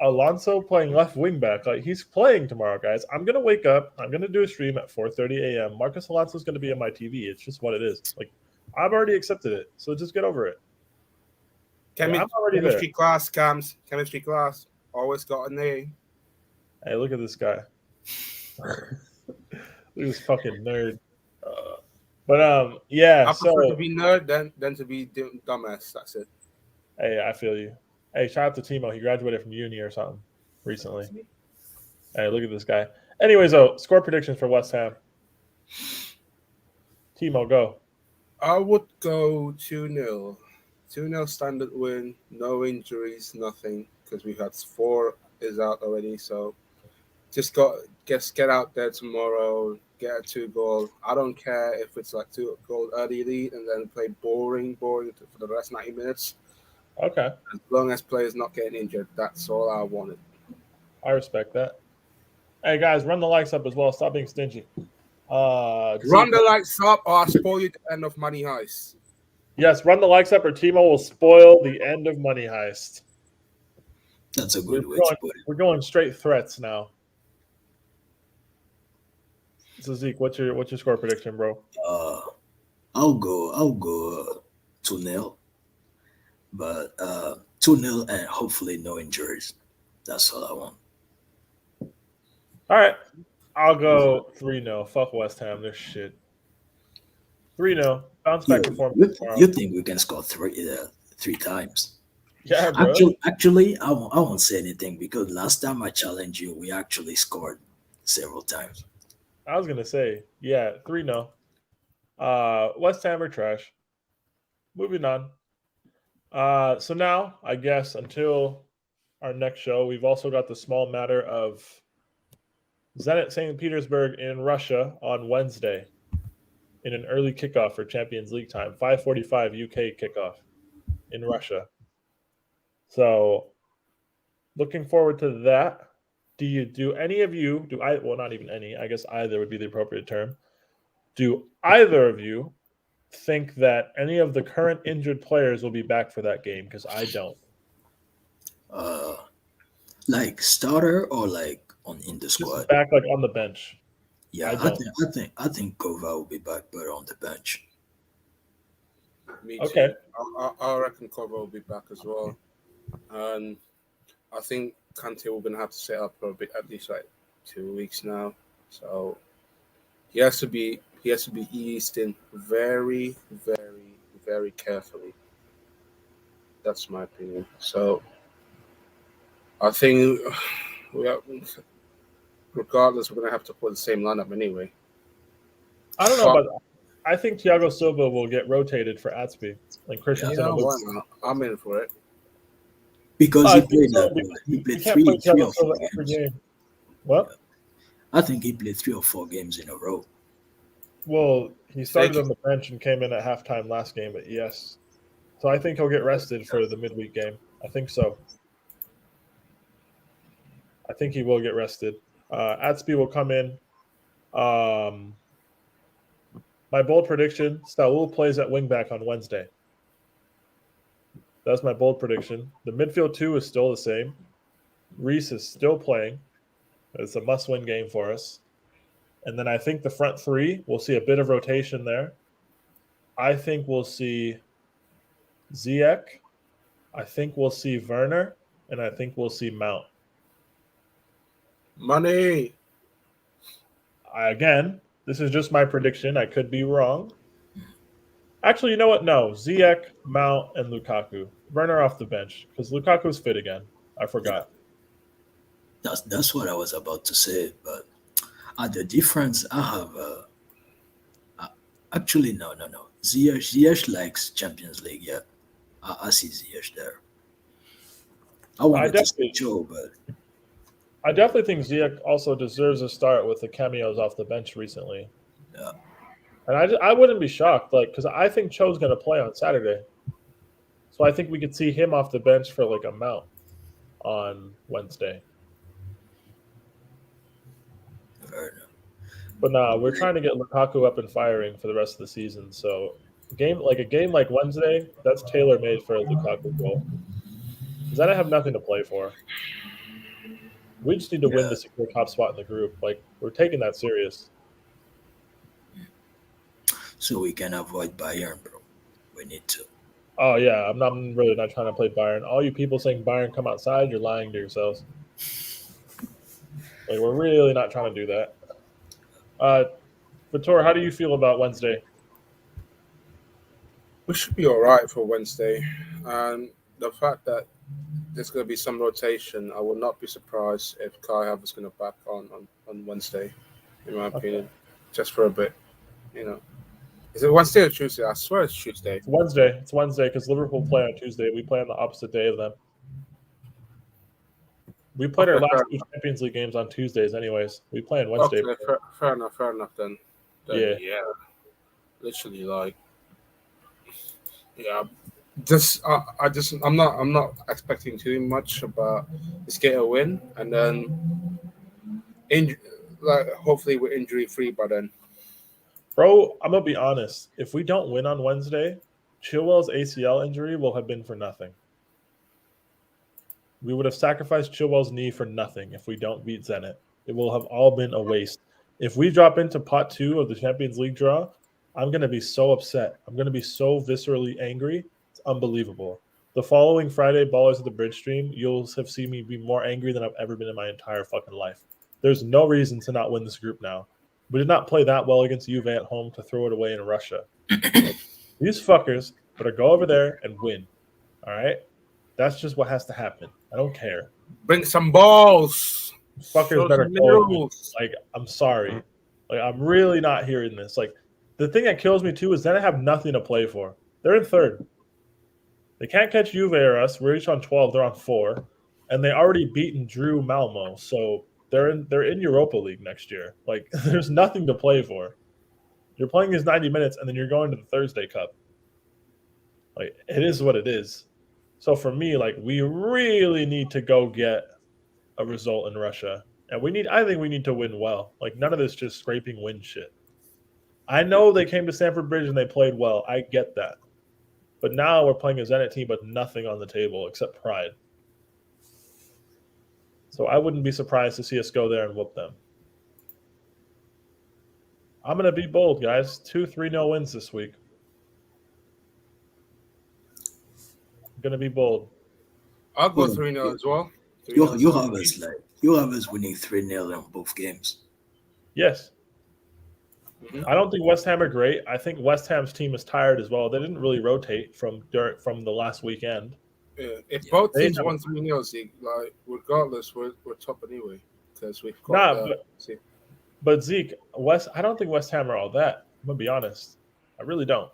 Alonso playing left wing back, like he's playing tomorrow, guys. I'm gonna wake up. I'm gonna do a stream at 4:30 a.m. Marcus Alonso's gonna be on my TV. It's just what it is. Like I've already accepted it, so just get over it. I'm already chemistry there. class, Cams. Chemistry class. Always got a name. Hey, look at this guy. Look at this fucking nerd. But yeah. I prefer to So be nerd than to be dumbass. That's it. hey, I feel you. Hey, shout out to Timo. He graduated from uni or something recently. Hey, look at this guy. Anyways, score predictions for West Ham. Timo, go. I would go 2-0. 2-0 standard win, no injuries, nothing, because we've had 4 is out already. So just get out there tomorrow, get a 2-goal. I don't care if it's like 2-goal early lead and then play boring for the rest 90 minutes. Okay, As long as players not getting injured, that's all I wanted. I respect that. Hey guys, run the likes up as well. Stop being stingy. Run the lights up, or I'll spoil you the end of Money Heist. Yes, run the likes up, or Timo will spoil the end of Money Heist. That's a good way to put it. We're going straight threats now. So Zeke, what's your score prediction, bro? I'll go 2-0, but 2-0 and hopefully no injuries. That's all I want. All right, I'll go 3-0. Fuck West Ham, this shit. 3-0. Bounce back performance tomorrow. You think we can score three times? Yeah, bro. Actually, I won't say anything because last time I challenged you, we actually scored several times. I was gonna say, yeah, 3-0. West Ham are trash. Moving on. So now, I guess until our next show, we've also got the small matter of Zenit St. Petersburg in Russia on Wednesday in an early kickoff for Champions League time, 5:45 UK kickoff in Russia. So, looking forward to that. Do any of you, well, not even any, I guess either would be the appropriate term. Do either of you think that any of the current injured players will be back for that game? Because I don't. Like starter or like in the Just squad? back like on the bench. Yeah, I think Kova will be back, but on the bench. Me Okay. too. I reckon Kova will be back as well, and I think Kante we're gonna have to set up for a bit, at least like 2 weeks now. So he has to be eased in very, very, very carefully. That's my opinion. So I think regardless, we're gonna have to put the same lineup anyway. I don't know, but I think Thiago Silva will get rotated for Atsby. Like Christensen. Yeah, why not? I'm in for it. Because he played you three Thiago or Silva 4 every games. game. What? I think he played 3 or 4 games in a row. Well, he started on the bench and came in at halftime last game at ES. So I think he'll get rested for the midweek game. I think so. I think he will get rested. Atsby will come in. My bold prediction, Saul plays at wingback on Wednesday. That's my bold prediction. The midfield 2 is still the same. Reese is still playing. It's a must-win game for us. And then I think the front 3, we'll see a bit of rotation there. I think we'll see Ziyech. I think we'll see Werner. And I think we'll see Mount. Money. Again, this is just my prediction. I could be wrong. Actually, you know what? No. Ziyech, Mount, and Lukaku. Werner off the bench because Lukaku's fit again. I forgot. That's what I was about to say. But the difference I have, actually, no. Ziyech likes Champions League. Yeah, I see Ziyech there. I wanted to say Joe, but I definitely think Ziyech also deserves a start with the cameos off the bench recently. Yeah. And I wouldn't be shocked, because I think Cho's going to play on Saturday. So I think we could see him off the bench for like a Mount on Wednesday. Fair enough. But no, we're trying to get Lukaku up and firing for the rest of the season. So a game like Wednesday, that's tailor-made for a Lukaku goal. Because I don't have nothing to play for. We just need to win to secure top spot in the group. Like, we're taking that serious. So we can avoid Bayern, bro. We need to. Oh, yeah. I'm really not trying to play Bayern. All you people saying Bayern come outside, you're lying to yourselves. Like, we're really not trying to do that. Vitor, how do you feel about Wednesday? We should be all right for Wednesday. And the fact that there's going to be some rotation, I will not be surprised if Kai Havertz going to back on Wednesday, in my opinion, just for a bit. You know, is it Wednesday or Tuesday? I swear it's Tuesday. It's Wednesday. It's Wednesday because Liverpool play on Tuesday. We play on the opposite day of them. We played our last two Champions League games on Tuesdays, anyways. We play on Wednesday. Okay, fair enough then. Yeah. Literally, like, yeah. I'm not expecting too much about this get a win, and then hopefully we're injury free by then. Bro, I'm gonna be honest. If we don't win on Wednesday, Chilwell's ACL injury will have been for nothing. We would have sacrificed Chilwell's knee for nothing if we don't beat Zenit. It will have all been a waste. If we drop into pot 2 of the Champions League draw, I'm going to be so upset. I'm going to be so viscerally angry. It's unbelievable. The following Friday, Ballers of the Bridge stream, you'll have seen me be more angry than I've ever been in my entire fucking life. There's no reason to not win this group now. We did not play that well against Juve at home to throw it away in Russia. These fuckers better go over there and win. All right? That's just what has to happen. I don't care. Bring some balls. Fuckers better go. Like, I'm sorry. Like, I'm really not hearing this. Like, the thing that kills me too is then I have nothing to play for. They're in third. They can't catch Juve or us. We're each on 12. They're on 4, and they already beaten Drew Malmo. So they're in Europa League next year. Like, there's nothing to play for. You're playing these 90 minutes, and then you're going to the Thursday Cup. Like, it is what it is. So for me, like, we really need to go get a result in Russia. And I think we need to win well. Like, none of this just scraping win shit. I know they came to Stamford Bridge and they played well. I get that. But now we're playing a Zenit team with nothing on the table except pride. So I wouldn't be surprised to see us go there and whoop them. I'm going to be bold, guys. 2-3-0 wins this week. I'm going to be bold. I'll go 3-0 as well. You have us winning 3-0 in both games. Yes. Mm-hmm. I don't think West Ham are great. I think West Ham's team is tired as well. They didn't really rotate from the last weekend. Yeah, if both teams won 3-0, like, regardless, we're top anyway because we've got. But Zeke, I don't think West Ham are all that. I'm gonna be honest. I really don't.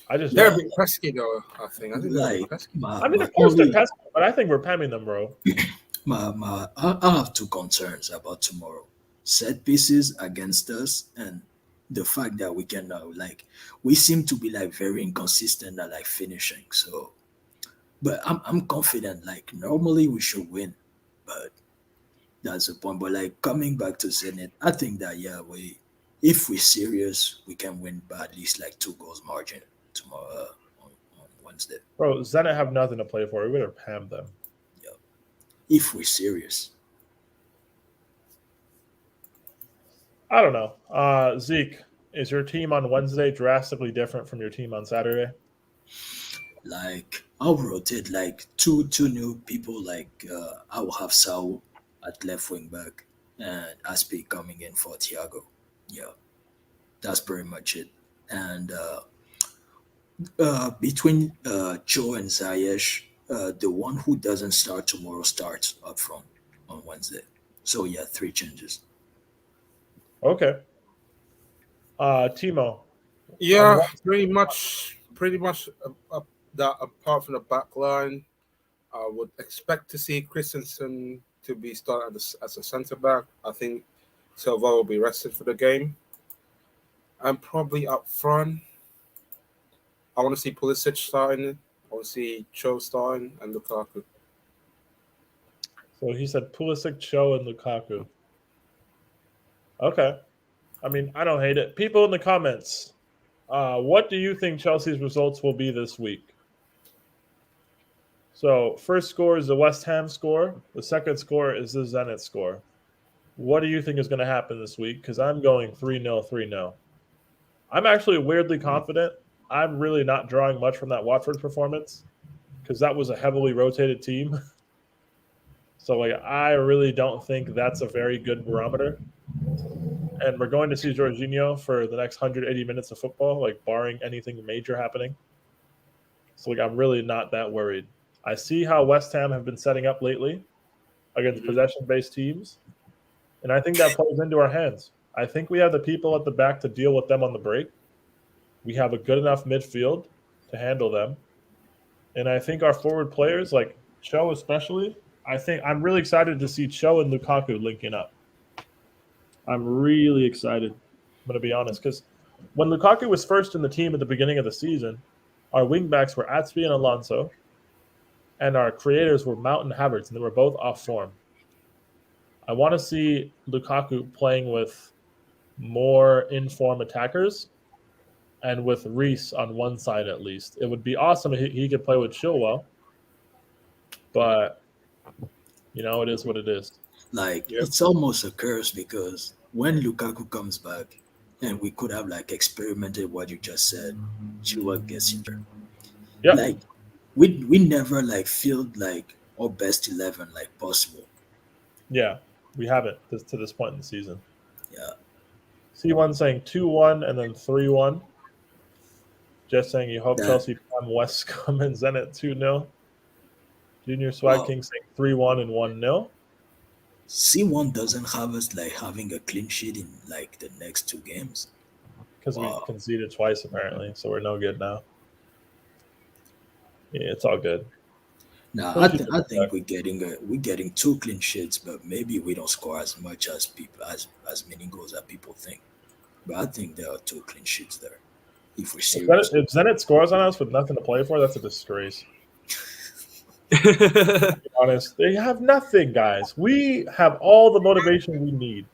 They're a bit pesky though. I think they're pesky. Of course they're pesky, but I think we're pamming them, bro. I have two concerns about tomorrow: set pieces against us, and the fact that we can we seem to be very inconsistent at finishing. So, but I'm confident. Normally we should win, but that's the point. But coming back to Zenit, I think that if we're serious, we can win by at least 2 goals margin tomorrow on Wednesday. Bro, Zenit have nothing to play for. We better pam them. Yeah, if we're serious. I don't know. Zeke, is your team on Wednesday drastically different from your team on Saturday? I'll rotate two new people. I will have Saul at left wing back and Aspi coming in for Thiago. Yeah, that's pretty much it. And between Joe and Ziyech, the one who doesn't start tomorrow starts up front on Wednesday. So 3 changes. Okay. Timo. Yeah, pretty much. That apart from the back line, I would expect to see Christensen to be started as a centre back. I think Silva will be rested for the game. And probably up front, I want to see Pulisic starting. I want to see Cho starting and Lukaku. So he said Pulisic, Cho, and Lukaku. Okay. I mean, I don't hate it. People in the comments, what do you think Chelsea's results will be this week? So first score is the West Ham score. The second score is the Zenit score. What do you think is going to happen this week? Because I'm going 3-0, 3-0. I'm actually weirdly confident. I'm really not drawing much from that Watford performance because that was a heavily rotated team. So I really don't think that's a very good barometer. and we're going to see Jorginho for the next 180 minutes of football, like barring anything major happening. So like I'm really not that worried. I see how West Ham have been setting up lately against possession-based teams, and I think that plays into our hands. I think we have the people at the back to deal with them on the break. We have a good enough midfield to handle them. And I think our forward players, like Cho especially, I'm really excited to see Cho and Lukaku linking up. I'm really excited. I'm going to be honest, because when Lukaku was first in the team at the beginning of the season, our wingbacks were Atsby and Alonso, and our creators were Mount and Havertz, and they were both off form. I want to see Lukaku playing with more in-form attackers and with Reese on one side at least. It would be awesome if he could play with Chilwell, but, it is what it is. Like, it's almost a curse because when Lukaku comes back, and we could have, like, experimented what you just said, Chilwell gets injured. Yeah. Like, we never, like, filled, like, our best 11, like, possible. Yeah, we haven't to this point in the season. Yeah. C1 saying 2-1 and then 3-1. Just saying you hope Chelsea come West come and Zenit 2-0. Junior Swag King saying 3-1 and 1-0. C1 doesn't have us like having a clean sheet in like the next 2 games. Because we conceded twice apparently, so we're no good now. Yeah, it's all good. Now I think we're getting 2 clean sheets, but maybe we don't score as much as as many goals as people think. But I think there are 2 clean sheets there. If we're serious. If Zenit scores on us with nothing to play for, that's a disgrace. To be honest, they have nothing, guys. We have all the motivation we need.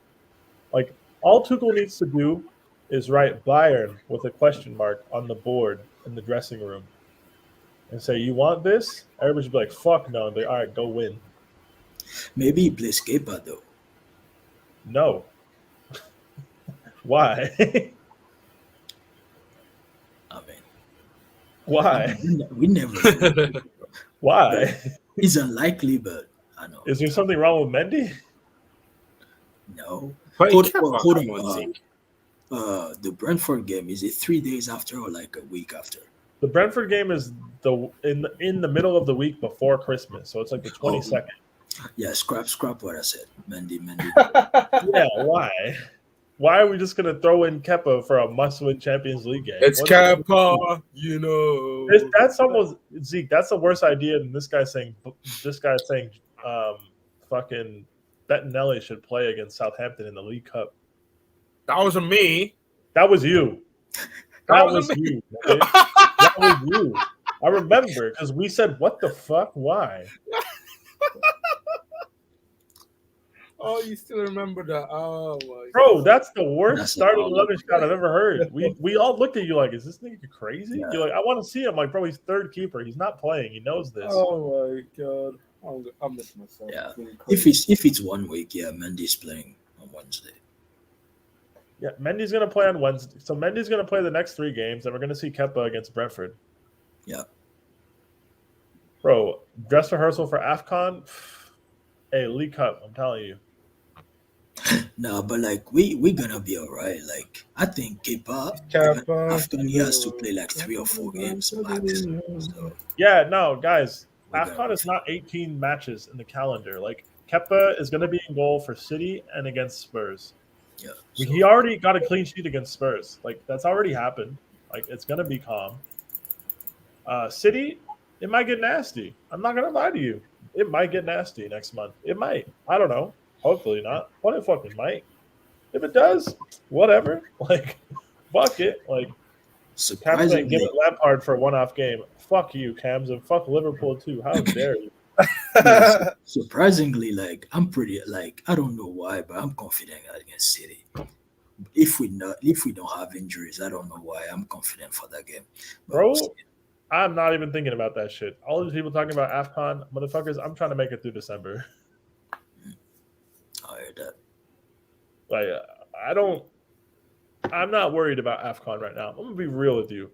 Like, all Tuchel needs to do is write Bayern with a question mark on the board in the dressing room and say, "You want this?" Everybody should be like, "Fuck no!" And be like, "All right, go win." Maybe he plays Kepa though. No. Why? I mean, why? We never. Why? It's unlikely, but I know. Is there something wrong with Mendy? No. But Hold on. The Brentford game, is it 3 days after or like a week after? The Brentford game is in the middle of the week before Christmas, so it's like the 22nd. Yeah, scrap what I said. Mendy. Yeah, why? Why are we just gonna throw in Kepa for a must-win Champions League game? It's Kepa, That's almost Zeke. That's the worst idea than this guy saying fucking Bettinelli should play against Southampton in the League Cup. That wasn't me. That was you. That was you. That was you. I remember because we said, "What the fuck? Why?" Oh, you still remember that? Oh my bro, that's the worst starting 11 shot I've ever heard. We all looked at you like, "Is this nigga crazy?" Yeah. You're like, "I want to see him." Like, bro, he's third keeper. He's not playing. He knows this. Oh my god, I'm missing myself. Yeah, if it's 1 week, yeah, Mendy's playing on Wednesday. Yeah, Mendy's gonna play on Wednesday. So Mendy's gonna play the next 3 games, and we're gonna see Kepa against Brentford. Yeah, bro, dress rehearsal for AFCON. Hey, League Cup, I'm telling you. No, but like we're gonna be all right. Like I think Kepa after he has to play like 3 or 4 games max. So. Yeah, no, guys, AFCON is not 18 matches in the calendar. Like Kepa is gonna be in goal for City and against Spurs. Yeah, so. He already got a clean sheet against Spurs. Like that's already happened. Like it's gonna be calm. City, it might get nasty. I'm not gonna lie to you. It might get nasty next month. It might. I don't know. Hopefully not. But it fucking might. If it does, whatever. Like, fuck it. Like, Cam's saying give it Lampard for a one-off game. Fuck you, Cams, and fuck Liverpool too. How dare you? Surprisingly, like I'm pretty like I don't know why, but I'm confident against City. If we don't have injuries, I don't know why I'm confident for that game. But bro, I'm not even thinking about that shit. All these people talking about AFCON, motherfuckers, I'm trying to make it through December. I heard that. Like, I'm not worried about AFCON right now. I'm gonna be real with you.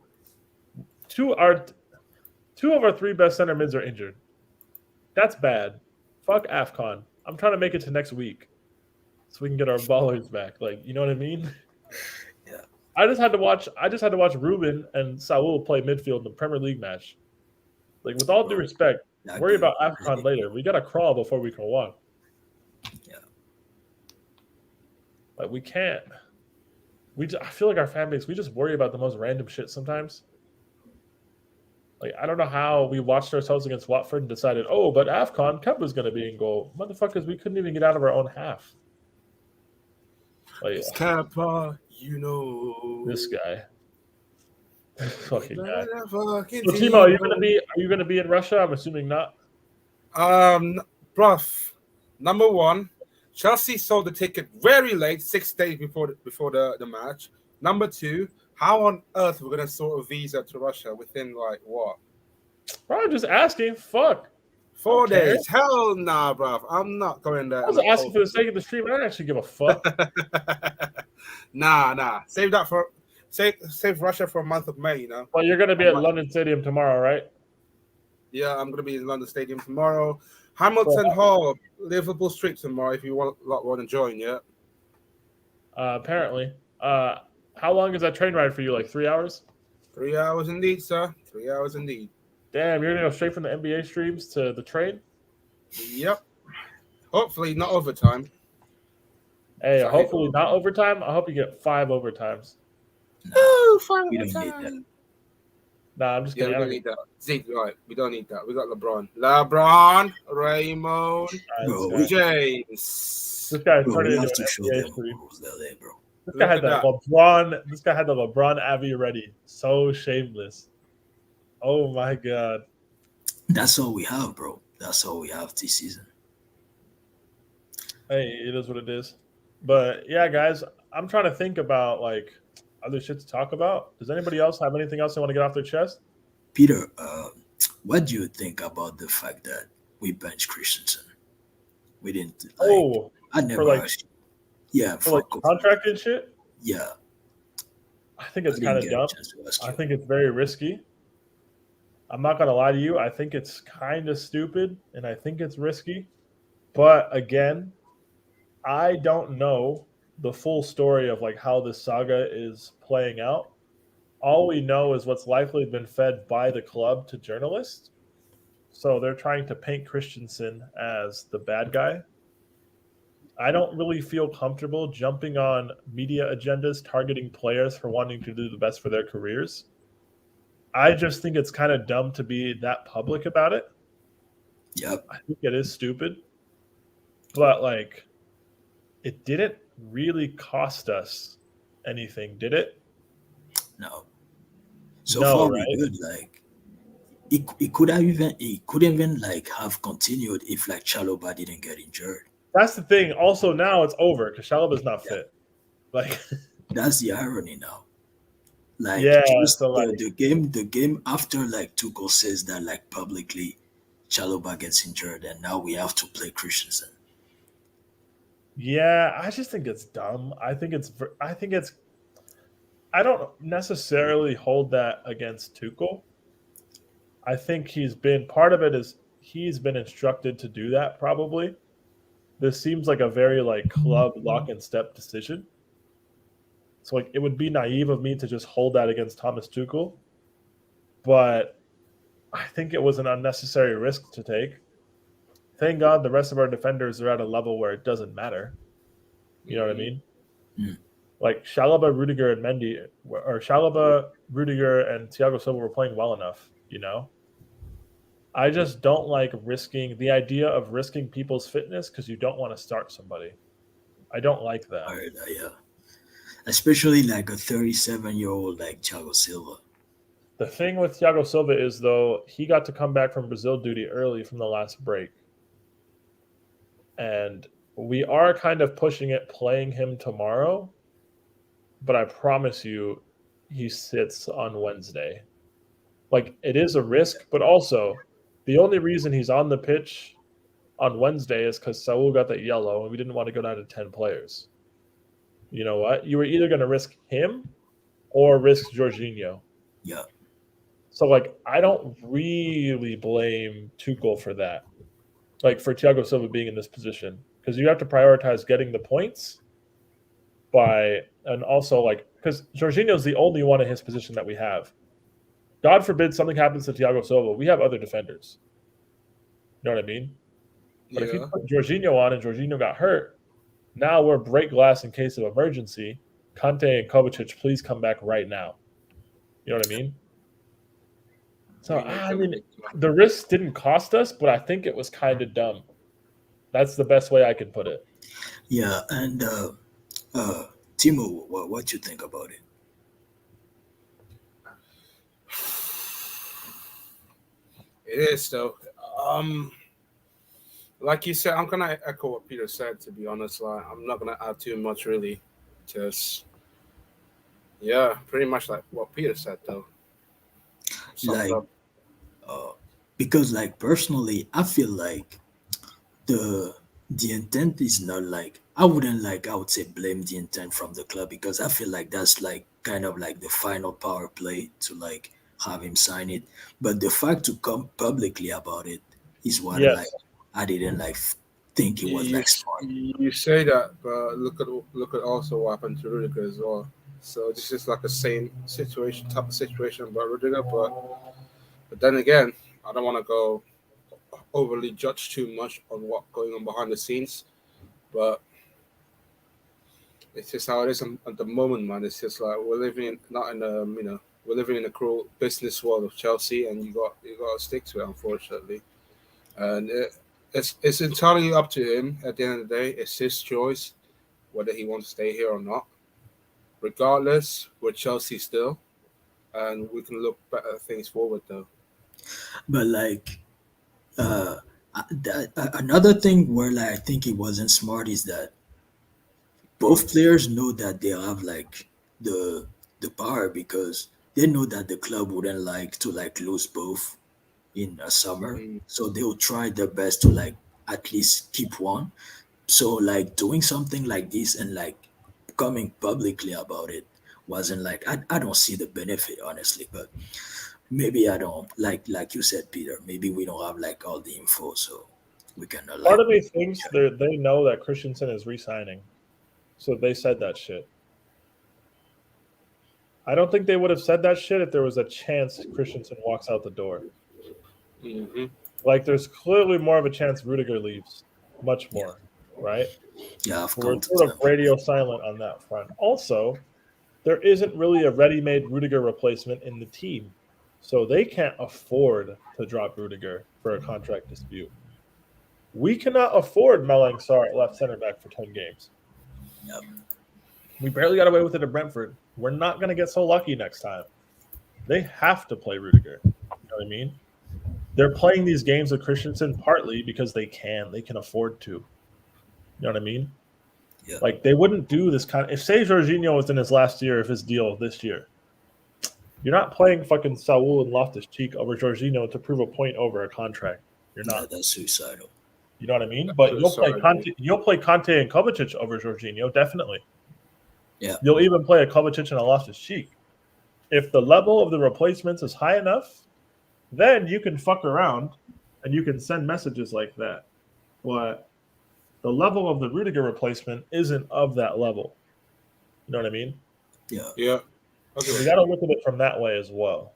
Two of our 3 best center mids are injured. That's bad. Fuck AFCON. I'm trying to make it to next week. so we can get our ballers back. Like, you know what I mean? Yeah. I just had to watch Ruben and Saul play midfield in the Premier League match. Like, with all due Bro, respect, that worry game, about AFCON later. We gotta crawl before we can walk. yeah. Like, we can't. I feel like our fan base, we just worry about the most random shit sometimes. Like, I don't know how we watched ourselves against Watford and decided, oh, but AFCON, Kepa's going to be in goal. Motherfuckers, we couldn't even get out of our own half. Like, It's Kappa, you know. this guy. This fucking guy. Fucking So, Timo, are you gonna be in Russia? I'm assuming not. Bruv, number one, Chelsea sold the ticket very late, 6 days before the match. Number two, how on earth we're gonna sort a visa to Russia within like what? Bro, I'm just asking. Fuck. 4 Okay. days? Hell nah, bruv. I'm not going there. I was asking for the sake of the stream. I don't actually give a fuck. Nah. Save Russia for a month of May, you know. Well, you're gonna be at London Stadium tomorrow, right? Yeah, I'm gonna be in London Stadium tomorrow. Hamilton Hall, Liverpool Street tomorrow. If you want to join, yeah. Apparently. How long is that train ride for you? Like 3 hours? 3 hours indeed, sir. 3 hours indeed. Damn, you're gonna go straight from the NBA streams to the train? Yep. Hopefully not overtime. Hey, hopefully not overtime. I hope you get 5 overtimes. No, 5 We don't need overtime. that. Nah, I'm just Yeah, kidding. we don't need that. Zeke, right? We don't need that. We got LeBron, Raymond, Bro, James. This guy Bro, turned we it have into to an show NBA them stream. who's LA, bro. This guy had Look at the LeBron. This guy had the LeBron Avi ready. So shameless. Oh my god. That's all we have, bro. That's all we have this season. Hey, it is what it is. But yeah, guys, I'm trying to think about like other shit to talk about. Does anybody else have anything else they want to get off their chest? Peter, what do you think about the fact that we benched Christensen? We didn't. Like, I never like- asked you. Yeah, For like contracted shit? Yeah, I think it's I kind didn't of get a dumb. chance to ask I you. think it's very risky. I'm not gonna lie to you. I think it's kind of stupid, and I think it's risky. But again, I don't know the full story of like how this saga is playing out. All we know is what's likely been fed by the club to journalists. So they're trying to paint Christensen as the bad guy. I don't really feel comfortable jumping on media agendas targeting players for wanting to do the best for their careers. I just think it's kind of dumb to be that public about it. Yep. I think it is stupid. But like, it didn't really cost us anything, did it? No. So No, far, right? we good. Like, it could even like have continued if like Chalobah didn't get injured. That's the thing. Also, now it's over because Shalaba's not fit. Like, That's the irony now. Like, Yeah, just so, like- the game after like Tuchel says that like publicly, Chalobah gets injured, and now we have to play Christensen. yeah, I just think it's dumb. I don't necessarily hold that against Tuchel. I think part of it is he's been instructed to do that probably. This seems like a very like club lock and step decision. So like it would be naive of me to just hold that against Thomas Tuchel. But I think it was an unnecessary risk to take. Thank God the rest of our defenders are at a level where it doesn't matter. You know what I mean? Mm. Like Chalobah, Rudiger, and Mendy, or Chalobah, Rudiger, and Thiago Silva were playing well enough, you know? I just don't like risking the idea of risking people's fitness because you don't want to start somebody. I don't like that. I heard that, yeah. Especially like a 37-year-old like Thiago Silva. The thing with Thiago Silva is, though, he got to come back from Brazil duty early from the last break. And we are kind of pushing it, playing him tomorrow. But I promise you, he sits on Wednesday. Like, it is a risk, but also the only reason he's on the pitch on Wednesday is because Saul got that yellow and we didn't want to go down to 10 players. You know what? You were either going to risk him or risk Jorginho. Yeah. So, like, I don't really blame Tuchel for that. Like, for Thiago Silva being in this position. because you have to prioritize getting the points and also like because Jorginho's the only one in his position that we have. God forbid something happens to Thiago Silva, we have other defenders. You know what I mean? But if you Yeah. put Jorginho on and Jorginho got hurt, now we're break glass in case of emergency. Kante and Kovacic, please come back right now. You know what I mean? So, I mean, the risk didn't cost us, but I think it was kind of dumb. That's the best way I can put it. Yeah, and Timo, what you think about it? It is though. Like you said, I'm gonna echo what Peter said. To be honest, like I'm not gonna add too much really, just yeah, pretty much like what Peter said though. Sums Like, up. because like personally, I feel like the the intent is not like I would say blame the intent from the club because I feel like that's like kind of like the final power play to like have him sign it. But the fact to come publicly about it is what like Yes. I didn't like think it was You like smart. you say that, but look at also what happened to Rudiger as well. So this is like a same situation, type of situation about Rudiger, but then again, I don't want to go overly judge too much on what going on behind the scenes, but it's just how it is at the moment, man. It's just like we're living not in a we're living in a cruel business world of Chelsea, and you got to stick to it, unfortunately. And it's entirely up to him. At the end of the day, it's his choice whether he wants to stay here or not. Regardless, we're Chelsea still, and we can look better things forward though. But like another thing where like I think it wasn't smart is that both players know that they have like the the power because they know that the club wouldn't like to like lose both in a summer, Mm, so they will try their best to like at least keep one. So like doing something like this and like coming publicly about it wasn't like I don't see the benefit honestly, but maybe I don't like you said, Peter. Maybe we don't have like all the info, so we cannot Part like of me thinks they know that Christensen is re-signing, so they said that shit. I don't think they would have said that shit if there was a chance Christensen walks out the door. hmm Like, there's clearly more of a chance Rudiger leaves, much yeah more, right? yeah I've We're come to sort of terms with radio silent on that front. Also, there isn't really a ready-made Rudiger replacement in the team, so they can't afford to drop Rudiger for a contract dispute. We cannot afford Malang Sarr at left center back for 10 games. yeah. We barely got away with it at Brentford. We're not going to get so lucky next time. They have to play Rudiger. You know what I mean? They're playing these games with Christensen partly because they can afford to. You know what I mean? Yeah. Like they wouldn't do this kind of. If say Jorginho was in his last year of his deal this year, you're not playing fucking Saul and Loftus Cheek over Jorginho to prove a point over a contract. You're Yeah, not. that's suicidal. You know what I mean? But you'll play Sorry. Conte. You'll play Conte and Kovacic over Jorginho, definitely. Yeah. You'll even play a Kovacic and a Loftus Cheek. If the level of the replacements is high enough, then you can fuck around and you can send messages like that. But the level of the Rudiger replacement isn't of that level. You know what I mean? Yeah. Yeah. So we Okay. got to look at it from that way as well.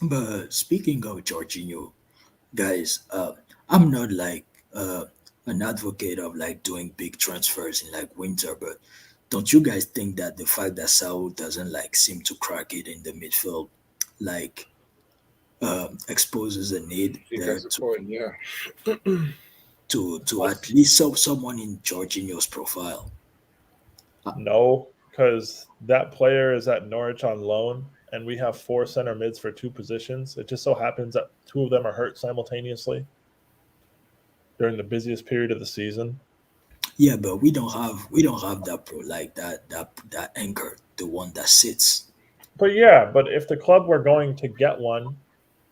But speaking of Jorginho, guys, I'm not like an advocate of like doing big transfers in like winter, but don't you guys think that the fact that Saul doesn't like seem to crack it in the midfield, like exposes a need You there guys are point. Yeah. to at least someone in Jorginho's profile? No, because that player is at Norwich on loan, and we have 4 center mids for 2 positions. It just so happens that 2 of them are hurt simultaneously during the busiest period of the season. Yeah, but we don't have that pro like that anchor, the one that sits. But yeah, but if the club were going to get one,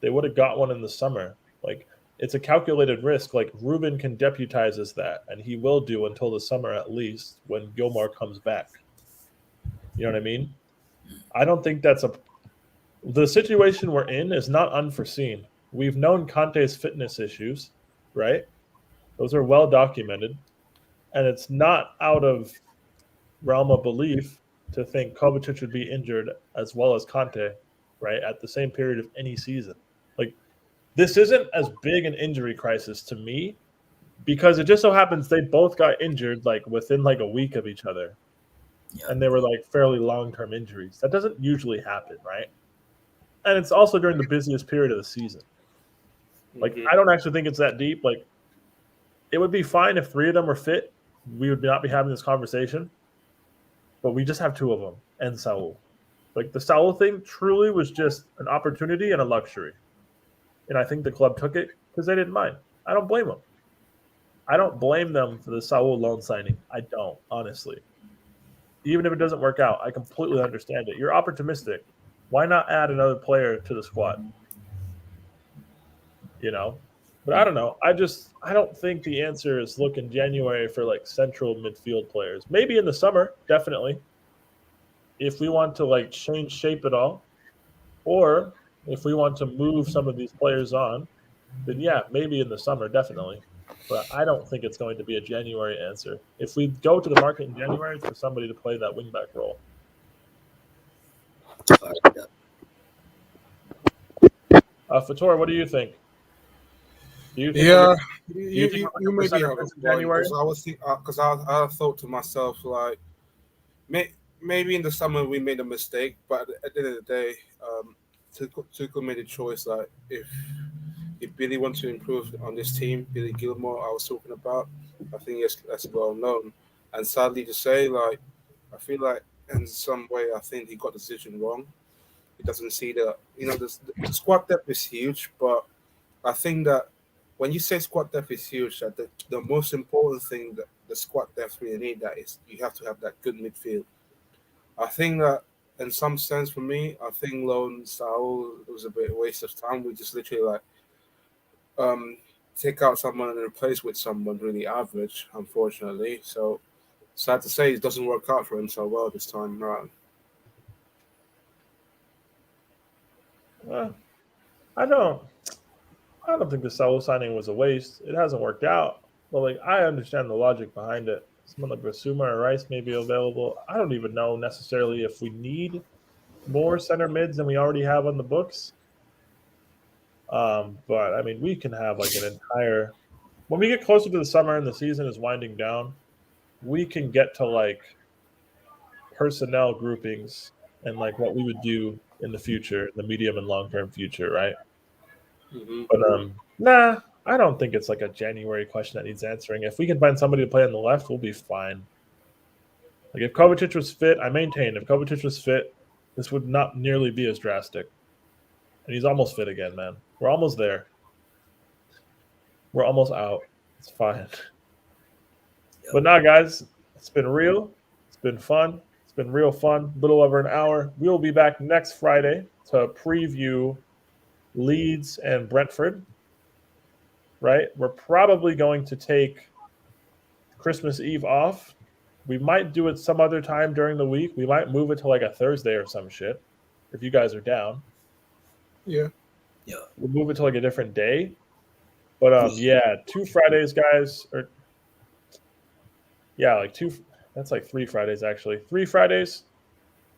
they would have got one in the summer. Like it's a calculated risk. Like Ruben can deputize as that, and he will do until the summer at least when Gilmore comes back. You know what I mean? I don't think that's a the situation we're in is not unforeseen. We've known Conte's fitness issues, right? Those are well documented. And it's not out of realm of belief to think Kovacic would be injured as well as Conte, right, at the same period of any season. Like, this isn't as big an injury crisis to me because it just so happens they both got injured like within like a week of each other. Yeah. And they were like fairly long-term injuries. That doesn't usually happen, right? And it's also during the busiest period of the season. Like, I don't actually think it's that deep. Like, it would be fine if 3 of them were fit. We would not be having this conversation. But we just have 2 of them and Saul. Like, the Saul thing truly was just an opportunity and a luxury. And I think the club took it because they didn't mind. I don't blame them. I don't blame them for the Saul loan signing. I don't, honestly. Even if it doesn't work out, I completely understand it. You're opportunistic. Why not add another player to the squad? You know? But I don't know. I don't think the answer is look in January for like central midfield players. Maybe in the summer, definitely. If we want to like change shape at all, or if we want to move some of these players on, then yeah, maybe in the summer, definitely. But I don't think it's going to be a January answer. If we go to the market in January, it's for somebody to play that wingback role. Fator, what do you think? Do you think you maybe have a point. January? Because I thought to myself, like, maybe in the summer we made a mistake, but at the end of the day, Tuchel made a choice. Like, if Billy wants to improve on this team, Billy Gilmore, I was talking about, I think that's well known. And sadly to say, like, I feel like in some way, I think he got the decision wrong. He doesn't see that, the squad depth is huge, but I think that when you say squad depth is huge, that the most important thing that the squad depth really need, that is you have to have that good midfield. I think that in some sense for me, I think loan Saul was a bit of a waste of time. We just literally take out someone and replace with someone really average, unfortunately. So sad to say it doesn't work out for him so well this time around. I don't think the Saul signing was a waste. It hasn't worked out. But like, I understand the logic behind it. Someone like Basuma or Rice may be available. I don't even know necessarily if we need more center mids than we already have on the books. But I mean, we can have like an entire. When we get closer to the summer and the season is winding down, we can get to like personnel groupings and like what we would do in the future, the medium and long term future, right? Mm-hmm. But nah, I don't think it's like a January question that needs answering. If we can find somebody to play on the left, we'll be fine. Like, if Kovacic was fit, I maintain if Kovacic was fit, this would not nearly be as drastic. And he's almost fit again, man. We're almost there. We're almost out. It's fine. Yep. But nah, guys, it's been real. It's been fun. It's been real fun. A little over an hour. We will be back next Friday to preview Leeds and Brentford. Right? We're probably going to take Christmas Eve off. We might do it some other time during the week. We might move it to like a Thursday or some shit, if you guys are down. Yeah. We'll move it to like a different day. But yeah, 2 Fridays, guys. Or yeah, like 2. That's like 3 Fridays actually. 3 Fridays.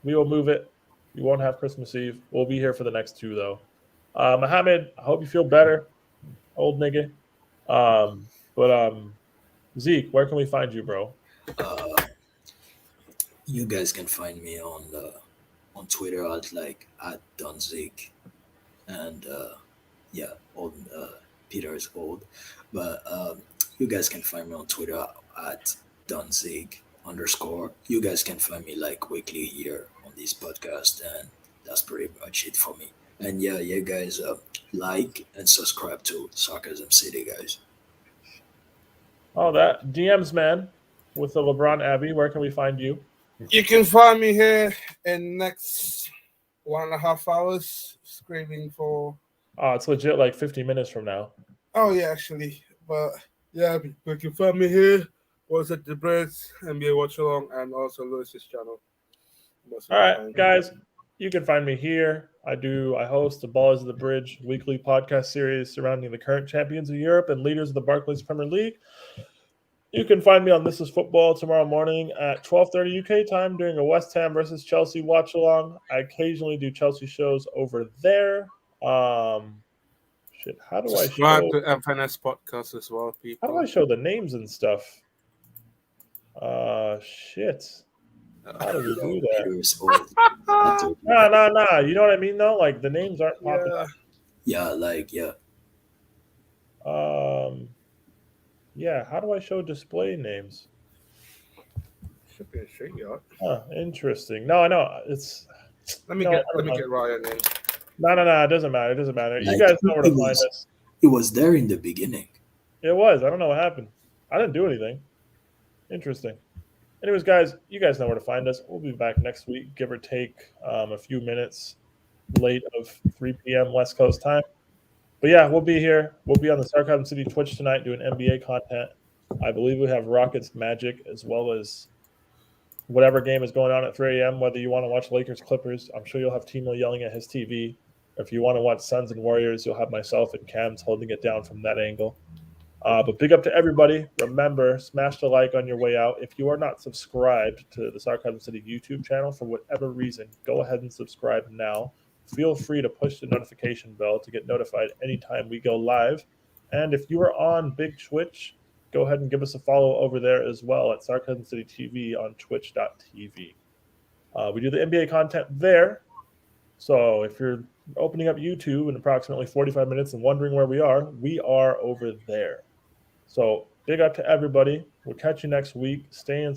We will move it. We won't have Christmas Eve. We'll be here for the next 2 though. Mohammed, I hope you feel better, old nigga. Zeke, where can we find you, bro? You guys can find me on Twitter at Don Zeke, and Peter is old, but you guys can find me on Twitter at Don Zeke _. You guys can find me like weekly here on this podcast, and that's pretty much it for me. And yeah, you guys like and subscribe to Sarcasm City, guys. Oh, that DMs, man, with the LeBron Abbey. Where can we find you? You can find me here in next 1.5 hours, screaming for. Oh, it's legit like 50 minutes from now. Oh yeah, actually, but yeah, you can find me here. Was at the Breads, NBA Watch Along, and also Lewis's channel. All right, guys, you can find me here. I host the Ballers of the Bridge weekly podcast series surrounding the current champions of Europe and leaders of the Barclays Premier League. You can find me on This Is Football tomorrow morning at 12:30 UK time doing a West Ham versus Chelsea watch along. I occasionally do Chelsea shows over there. Shit, how do I Subscribe show? to FNS podcast as well, How do I people. show the names and stuff? Shit. How do we Yo, do that? Peter is old. I told you. Nah. You know what I mean, though? Like the names aren't popping Yeah. up. Yeah, like yeah. Yeah. How do I show display names? Should be a street yard. Interesting. No, I know it's. Let me No, get Ryan in. No. It doesn't matter. It doesn't matter. You Like, guys know where to find us. It was there in the beginning. It was. I don't know what happened. I didn't do anything. Interesting. Anyways, guys, you guys know where to find us. We'll be back next week, give or take a few minutes late of 3 p.m. West Coast time. But yeah, we'll be here. We'll be on the Sarcasm City Twitch tonight doing NBA content. I believe we have Rockets Magic as well as whatever game is going on at 3 a.m. Whether you want to watch Lakers Clippers, I'm sure you'll have Timo yelling at his TV. If you want to watch Suns and Warriors, you'll have myself and Cams holding it down from that angle. But big up to everybody. Remember, smash the like on your way out. If you are not subscribed to the Sarcasm City YouTube channel for whatever reason, go ahead and subscribe now. Feel free to push the notification bell to get notified anytime we go live. And if you are on Big Twitch, go ahead and give us a follow over there as well at Sarcasm City TV on twitch.tv. We do the NBA content there. So if you're opening up YouTube in approximately 45 minutes and wondering where we are over there. So big up to everybody. We'll catch you next week. Stay in